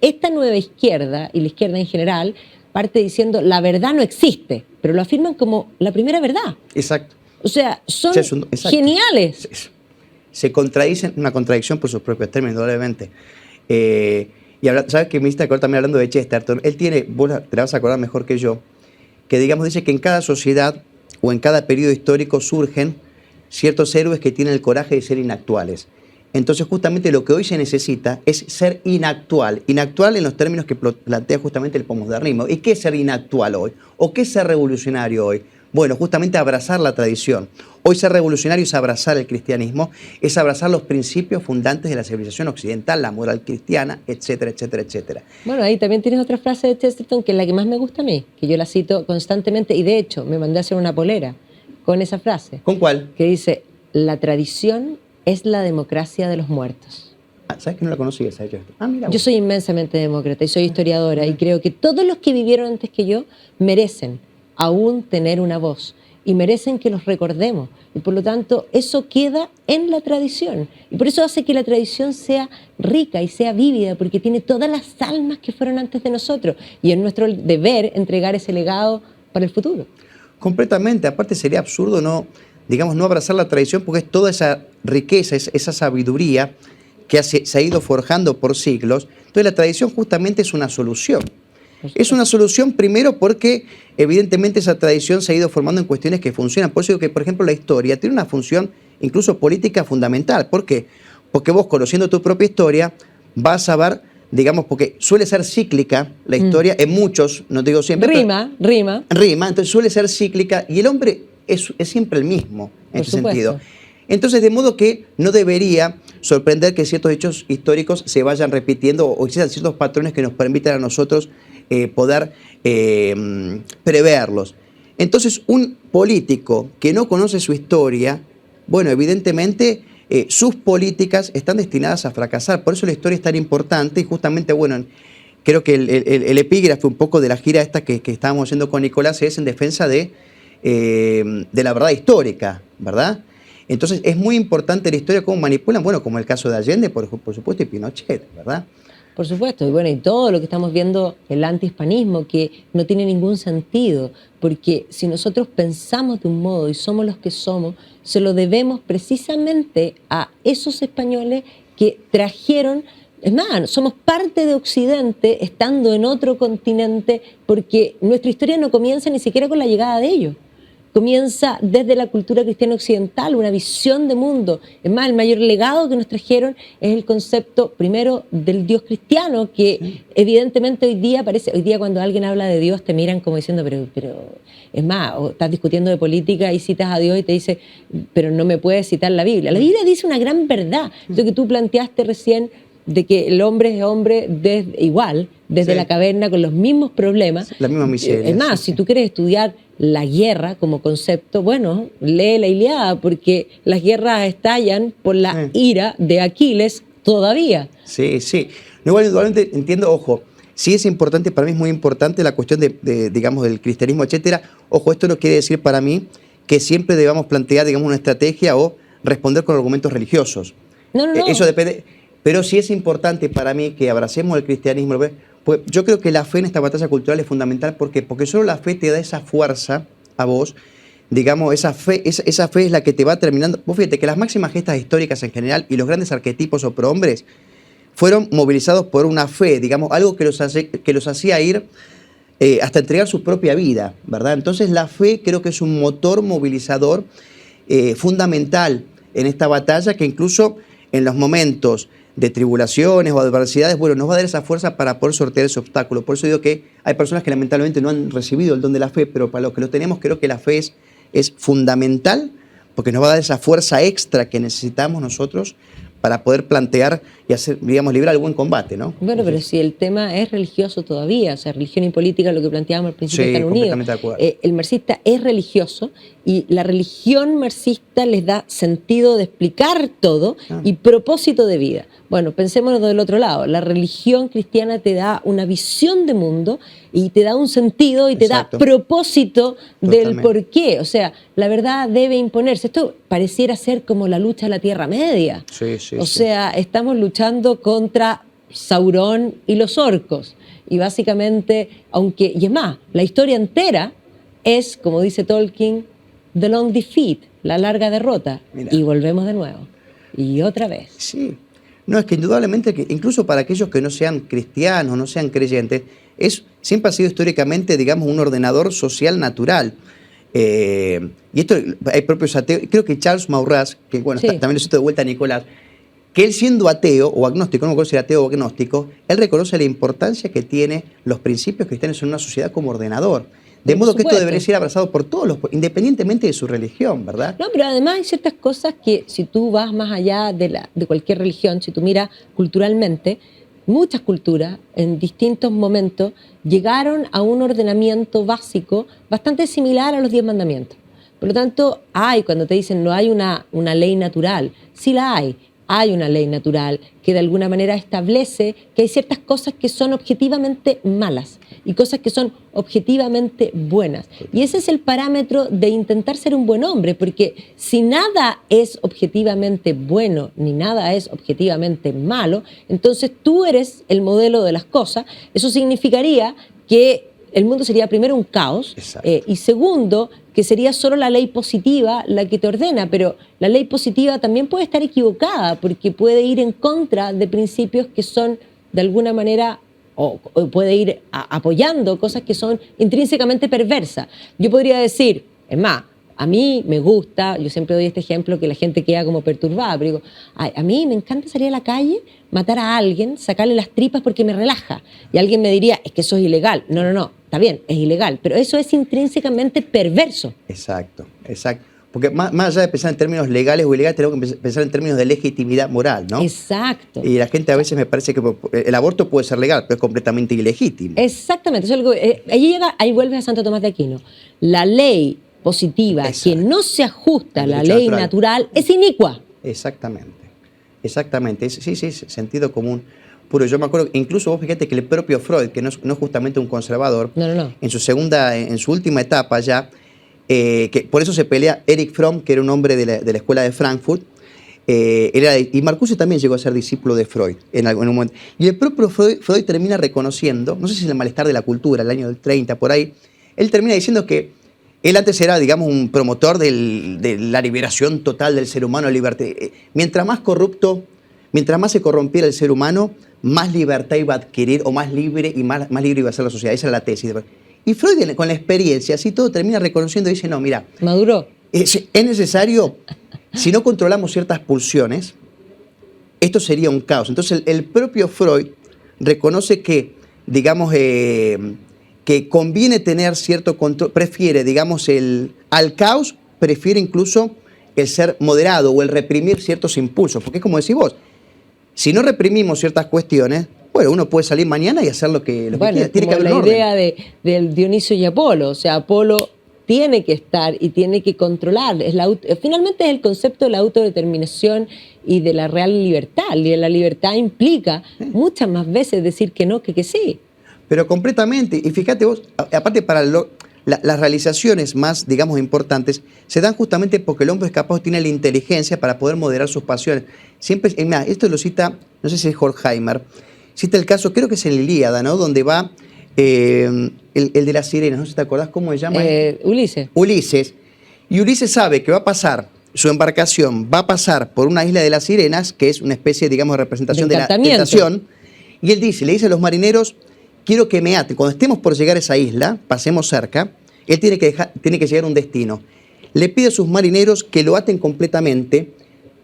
esta nueva izquierda y la izquierda en general parte diciendo la verdad no existe, pero lo afirman como la primera verdad. Exacto. O sea, son geniales. Se contradicen, una contradicción por sus propios términos, indudablemente. Y ¿sabes qué me hiciste acordar también hablando de Chesterton? Él tiene, vos te la vas a acordar mejor que yo, que digamos dice que en cada sociedad o en cada periodo histórico surgen ciertos héroes que tienen el coraje de ser inactuales. Entonces justamente lo que hoy se necesita es ser inactual. Inactual en los términos que plantea justamente el posmodernismo. ¿Y qué es ser inactual hoy? ¿O qué es ser revolucionario hoy? Bueno, justamente abrazar la tradición. Hoy ser revolucionario es abrazar el cristianismo, es abrazar los principios fundantes de la civilización occidental, la moral cristiana, etcétera, etcétera, etcétera. Bueno, ahí también tienes otra frase de Chesterton que es la que más me gusta a mí, que yo la cito constantemente y de hecho me mandé a hacer una polera con esa frase. ¿Con cuál? Que dice, la tradición es la democracia de los muertos. ¿Sabes que no la conocía esa? Mira, yo soy inmensamente demócrata y soy historiadora y creo que todos los que vivieron antes que yo merecen aún tener una voz y merecen que los recordemos y por lo tanto eso queda en la tradición y por eso hace que la tradición sea rica y sea vívida porque tiene todas las almas que fueron antes de nosotros y es nuestro deber entregar ese legado para el futuro. Completamente, aparte sería absurdo no abrazar la tradición porque es toda esa riqueza, esa sabiduría que se ha ido forjando por siglos. Entonces la tradición justamente es una solución. Es una solución primero porque evidentemente esa tradición se ha ido formando en cuestiones que funcionan. Por eso digo que, por ejemplo, la historia tiene una función incluso política fundamental. ¿Por qué? Porque vos, conociendo tu propia historia, vas a ver, digamos, porque suele ser cíclica la historia en muchos, no te digo siempre. Rima, entonces suele ser cíclica y el hombre es siempre el mismo en ese sentido. Entonces, de modo que no debería sorprender que ciertos hechos históricos se vayan repitiendo o existan ciertos patrones que nos permitan a nosotros poder preverlos. Entonces, un político que no conoce su historia bueno, evidentemente sus políticas están destinadas a fracasar. Por eso la historia es tan importante y justamente, bueno, creo que el epígrafe un poco de la gira esta que estábamos haciendo con Nicolás es en defensa de la verdad histórica, ¿verdad? Entonces es muy importante la historia, cómo manipulan, bueno, como el caso de Allende, por supuesto, y Pinochet, ¿verdad? Por supuesto, y bueno, y todo lo que estamos viendo, el antihispanismo, que no tiene ningún sentido, porque si nosotros pensamos de un modo y somos los que somos, se lo debemos precisamente a esos españoles que trajeron. Es más, somos parte de Occidente estando en otro continente, porque nuestra historia no comienza ni siquiera con la llegada de ellos. Comienza desde la cultura cristiana occidental, una visión de mundo. Es más, el mayor legado que nos trajeron es el concepto, primero, del Dios cristiano, que evidentemente hoy día cuando alguien habla de Dios te miran como diciendo, pero es más, o estás discutiendo de política y citas a Dios y te dice, pero no me puedes citar la Biblia. La Biblia dice una gran verdad. Lo que tú planteaste recién, de que el hombre es hombre igual, desde la caverna, con los mismos problemas. La misma miseria. Es más, si tú quieres estudiar la guerra como concepto, bueno, lee la Ilíada, porque las guerras estallan por la ira de Aquiles todavía. Sí, sí. No, igualmente entiendo, ojo, sí es importante, para mí es muy importante la cuestión digamos, del cristianismo, etcétera. Ojo, esto no quiere decir para mí que siempre debamos plantear, digamos, una estrategia o responder con argumentos religiosos. No. Eso depende. Pero sí es importante para mí que abracemos el cristianismo. Pues yo creo que la fe en esta batalla cultural es fundamental. ¿Por qué? Porque solo la fe te da esa fuerza a vos. Digamos, esa fe es la que te va terminando. Vos fíjate que las máximas gestas históricas en general y los grandes arquetipos o prohombres fueron movilizados por una fe, digamos, algo que los hacía ir hasta entregar su propia vida, ¿verdad? Entonces la fe creo que es un motor movilizador fundamental en esta batalla, que incluso en los momentos de tribulaciones o adversidades, bueno, nos va a dar esa fuerza para poder sortear ese obstáculo. Por eso digo que hay personas que lamentablemente no han recibido el don de la fe, pero para los que lo tenemos creo que la fe es fundamental, porque nos va a dar esa fuerza extra que necesitamos nosotros para poder plantear y hacer, digamos, librar el buen combate, ¿no? Bueno, pero si el tema es religioso todavía, o sea, religión y política, lo que planteábamos al principio, están unidos. Completamente de acuerdo. El marxista es religioso y la religión marxista les da sentido de explicar todo y propósito de vida. Bueno, pensémonos del otro lado. La religión cristiana te da una visión de mundo y te da un sentido y te da propósito del porqué. O sea, la verdad debe imponerse. Esto pareciera ser como la lucha de la Tierra Media. O sea, estamos luchando contra Saurón y los orcos. Y básicamente, y es más, la historia entera es, como dice Tolkien, the long defeat, la larga derrota. Mira. Y volvemos de nuevo. Y otra vez. Sí. No, es que indudablemente, incluso para aquellos que no sean cristianos, no sean creyentes, siempre ha sido históricamente, digamos, un ordenador social natural. Y esto hay propios ateos. Creo que Charles Maurras, que bueno, también lo cito de vuelta a Nicolás, que él siendo ateo o agnóstico, no me acuerdo si era ateo o agnóstico, él reconoce la importancia que tiene los principios cristianos en una sociedad como ordenador. De modo que esto debería ser abrazado por todos, independientemente de su religión, ¿verdad? No, pero además hay ciertas cosas que si tú vas más allá de cualquier religión, si tú miras culturalmente, muchas culturas en distintos momentos llegaron a un ordenamiento básico bastante similar a los 10 mandamientos. Por lo tanto, cuando te dicen no hay una ley natural, sí la hay. Hay una ley natural que de alguna manera establece que hay ciertas cosas que son objetivamente malas y cosas que son objetivamente buenas. Y ese es el parámetro de intentar ser un buen hombre, porque si nada es objetivamente bueno ni nada es objetivamente malo, entonces tú eres el modelo de las cosas. Eso significaría que el mundo sería primero un caos y segundo, que sería solo la ley positiva la que te ordena, pero la ley positiva también puede estar equivocada porque puede ir en contra de principios que son de alguna manera o puede ir apoyando cosas que son intrínsecamente perversas. Yo podría decir, es más, a mí me gusta, yo siempre doy este ejemplo que la gente queda como perturbada, pero digo, a mí me encanta salir a la calle, matar a alguien, sacarle las tripas porque me relaja. Y alguien me diría, es que eso es ilegal. No, está bien, es ilegal, pero eso es intrínsecamente perverso. Exacto. Porque más allá de pensar en términos legales o ilegales, tenemos que pensar en términos de legitimidad moral, ¿no? Exacto. Y la gente a veces me parece que el aborto puede ser legal, pero es completamente ilegítimo. Exactamente. Ahí vuelves a Santo Tomás de Aquino. La ley positiva que Exacto. no se ajusta a El la derecho ley natural es inicua. Exactamente, exactamente. Sí, sí, sentido común puro. Yo me acuerdo, incluso vos fíjate que el propio Freud, que no es justamente un conservador, No. en su última etapa ya, que por eso se pelea Erich Fromm, que era un hombre de la escuela de Frankfurt, y Marcuse también llegó a ser discípulo de Freud en un momento. Y el propio Freud termina reconociendo, no sé si es el malestar de la cultura, el año del 30, por ahí, él termina diciendo que él antes era, digamos, un promotor de la liberación total del ser humano, libertad. Mientras más corrupto, mientras más se corrompiera el ser humano, más libertad iba a adquirir, o más libre y más libre iba a ser la sociedad. Esa era la tesis. Y Freud, con la experiencia, así todo, termina reconociendo y dice, no, mira, Maduro. es necesario, si no controlamos ciertas pulsiones, esto sería un caos. Entonces el propio Freud reconoce que, digamos, que conviene tener cierto control, prefiere, digamos, al caos, prefiere incluso el ser moderado o el reprimir ciertos impulsos. Porque es como decís vos, si no reprimimos ciertas cuestiones, bueno, uno puede salir mañana y hacer lo que quiera. Tiene que haber la un idea orden. del Dionisio y Apolo, o sea, Apolo tiene que estar y tiene que controlar. Finalmente es el concepto de la autodeterminación y de la real libertad. Y la libertad implica muchas más veces decir que no que sí. Pero completamente. Y fíjate vos, aparte para las realizaciones más, digamos, importantes, se dan justamente porque el hombre es capaz, tiene la inteligencia para poder moderar sus pasiones. Siempre, mira, esto lo cita, no sé si es Horkheimer, cita el caso, creo que es en la Ilíada, ¿no? Donde va el de las sirenas, no sé si te acordás cómo se llama. Ulises. Ulises. Y Ulises sabe que va a pasar, su embarcación va a pasar por una isla de las sirenas, que es una especie, digamos, de representación de la tentación. Y él le dice a los marineros, quiero que me aten. Cuando estemos por llegar a esa isla, pasemos cerca, él tiene que llegar a un destino. Le pide a sus marineros que lo aten completamente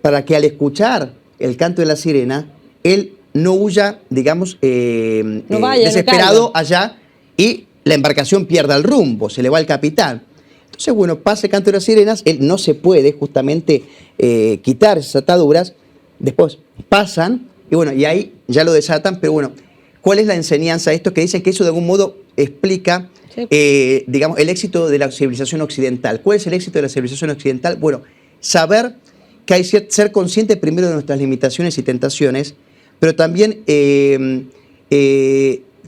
para que al escuchar el canto de la sirena, él no huya, digamos, desesperado allá y la embarcación pierda el rumbo, se le va al capitán. Entonces, bueno, pasa el canto de las sirenas, él no se puede justamente quitar esas ataduras, después pasan y bueno, y ahí ya lo desatan, pero bueno, ¿cuál es la enseñanza de esto? Que dicen que eso de algún modo explica, digamos, el éxito de la civilización occidental. ¿Cuál es el éxito de la civilización occidental? Bueno, saber que hay ser consciente primero de nuestras limitaciones y tentaciones, pero también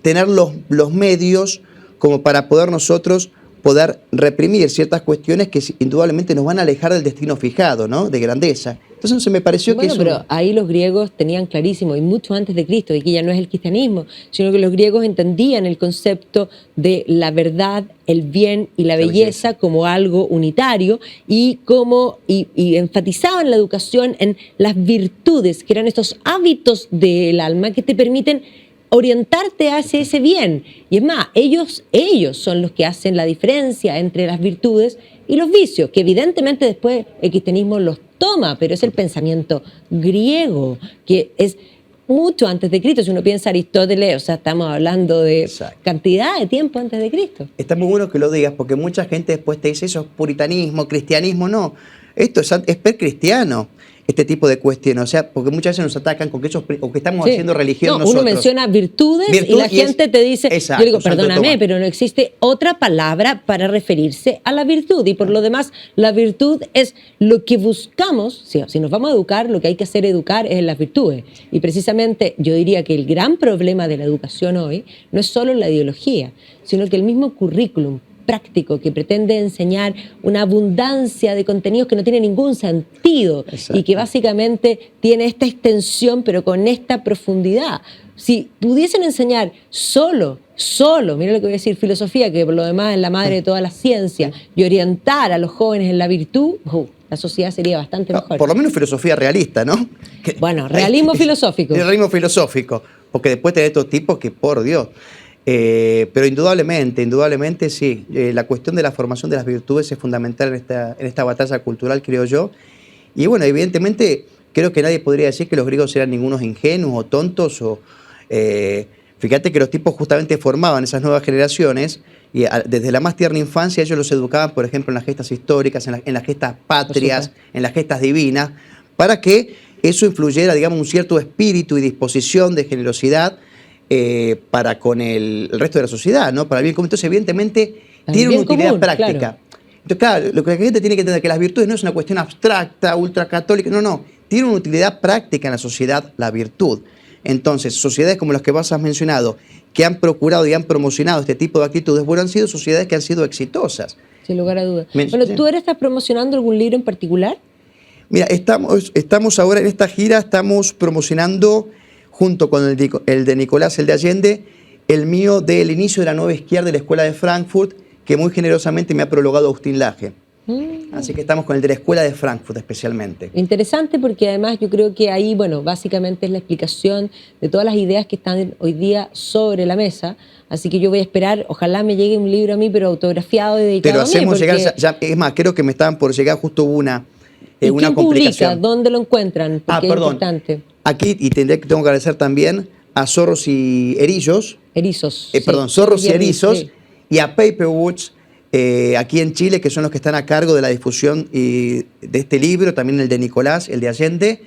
tener los medios como para poder nosotros poder reprimir ciertas cuestiones que indudablemente nos van a alejar del destino fijado, ¿no? De grandeza. Entonces se me pareció que eso... Pero ahí los griegos tenían clarísimo, y mucho antes de Cristo, y que ya no es el cristianismo, sino que los griegos entendían el concepto de la verdad, el bien y la belleza como algo unitario, y enfatizaban la educación en las virtudes, que eran estos hábitos del alma que te permiten orientarte hacia ese bien. Y es más, ellos son los que hacen la diferencia entre las virtudes y los vicios, que evidentemente después el cristianismo los toma, pero es el pensamiento griego, que es mucho antes de Cristo. Si uno piensa Aristóteles, o sea, estamos hablando de cantidad de tiempo antes de Cristo. Está muy bueno que lo digas, porque mucha gente después te dice eso es puritanismo, cristianismo, no. Esto es precristiano, este tipo de cuestiones, o sea, porque muchas veces nos atacan con que estamos haciendo religión nosotros. Uno menciona virtudes y la gente te dice, yo digo, perdóname, pero no existe otra palabra para referirse a la virtud, y por lo demás, la virtud es lo que buscamos, si nos vamos a educar, lo que hay que hacer educar es en las virtudes, y precisamente yo diría que el gran problema de la educación hoy no es solo la ideología, sino que el mismo currículum práctico que pretende enseñar una abundancia de contenidos que no tiene ningún sentido y que básicamente tiene esta extensión pero con esta profundidad. Si pudiesen enseñar solo, mira lo que voy a decir, filosofía, que por lo demás es la madre de todas las ciencias, y orientar a los jóvenes en la virtud, la sociedad sería bastante mejor. Por lo menos filosofía realista, ¿no? Bueno, realismo filosófico. Realismo filosófico, porque después tenés estos tipos que, por Dios... pero indudablemente sí, la cuestión de la formación de las virtudes es fundamental en esta batalla cultural, creo yo. Y bueno, evidentemente creo que nadie podría decir que los griegos eran ningunos ingenuos o tontos. Fíjate que los tipos justamente formaban esas nuevas generaciones y desde la más tierna infancia ellos los educaban, por ejemplo, en las gestas históricas, en las gestas patrias, en las gestas divinas, para que eso influyera, digamos, un cierto espíritu y disposición de generosidad para con el resto de la sociedad, ¿no? Para el bien común. Entonces, evidentemente, tiene una utilidad práctica. Claro. Entonces, claro, lo que la gente tiene que entender es que las virtudes no es una cuestión abstracta, ultracatólica, no. Tiene una utilidad práctica en la sociedad, la virtud. Entonces, sociedades como las que vos has mencionado, que han procurado y han promocionado este tipo de actitudes, bueno, han sido sociedades que han sido exitosas. Sin lugar a dudas. Bueno, ¿tú ahora estás promocionando algún libro en particular? Mira, estamos ahora en esta gira, estamos promocionando, junto con el de Nicolás, el de Allende, el mío del inicio de la nueva izquierda de la Escuela de Frankfurt, que muy generosamente me ha prologado Agustín Laje. Así que estamos con el de la Escuela de Frankfurt especialmente. Interesante, porque además yo creo que ahí, bueno, básicamente es la explicación de todas las ideas que están hoy día sobre la mesa. Así que yo voy a esperar, ojalá me llegue un libro a mí, pero autografiado y dedicado Te lo a mí. hacemos llegar, es más, creo que me estaban por llegar, justo hubo una ¿Y quién complicación. publica? ¿Dónde lo encuentran? Porque es importante. Aquí, y tengo que agradecer también a Zorros y Erizos. Erizos. Zorros y Erizos, sí. Y a Paperwoods, aquí en Chile, que son los que están a cargo de la difusión de este libro, también el de Nicolás, el de Allende,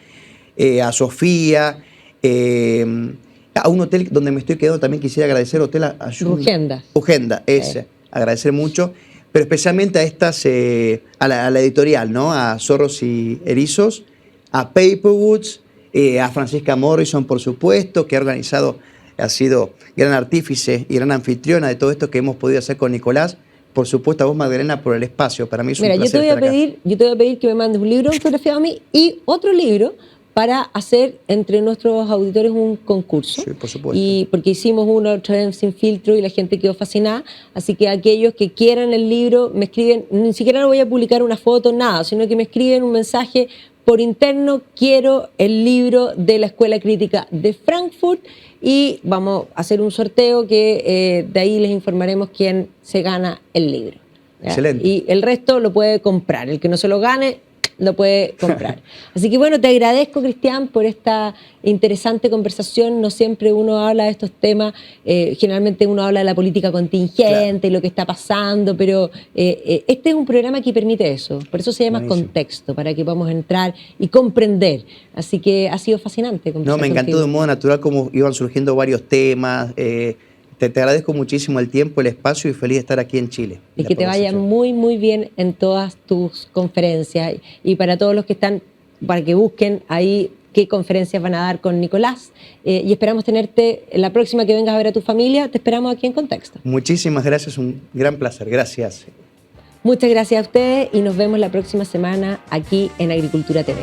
a Sofía, a un hotel donde me estoy quedando también quisiera agradecer, Hotel Ugenda. Ugenda, ese, agradecer mucho, pero especialmente a estas, a la editorial, ¿no? A Zorros y Erizos, a Paperwoods, a Francisca Morrison, por supuesto, que ha organizado, ha sido gran artífice y gran anfitriona de todo esto que hemos podido hacer con Nicolás. Por supuesto, a vos, Magdalena, por el espacio. Para mí es un placer yo te voy a pedir que me mandes un libro autografiado a mí y otro libro para hacer entre nuestros auditores un concurso. Sí, por supuesto. Y porque hicimos uno otra vez sin filtro y la gente quedó fascinada. Así que aquellos que quieran el libro me escriben, ni siquiera voy a publicar una foto, nada, sino que me escriben un mensaje por interno: quiero el libro de la Escuela Crítica de Frankfurt, y vamos a hacer un sorteo que de ahí les informaremos quién se gana el libro. ¿Ya? Excelente. Y el resto lo puede comprar. El que no se lo gane, lo puede comprar. Así que bueno, te agradezco, Cristian, por esta interesante conversación. No siempre uno habla de estos temas, generalmente uno habla de la política contingente, claro, y lo que está pasando, pero este es un programa que permite eso, por eso se llama Contexto, para que podamos entrar y comprender. Así que ha sido fascinante conversar No, me encantó contigo. De un modo natural cómo iban surgiendo varios temas. Te agradezco muchísimo el tiempo, el espacio, y feliz de estar aquí en Chile. Y que te vaya muy, muy bien en todas tus conferencias. Y para todos los que están, para que busquen ahí qué conferencias van a dar con Nicolás. Y esperamos tenerte la próxima que vengas a ver a tu familia. Te esperamos aquí en Contexto. Muchísimas gracias, un gran placer. Gracias. Muchas gracias a ustedes y nos vemos la próxima semana aquí en Agricultura TV.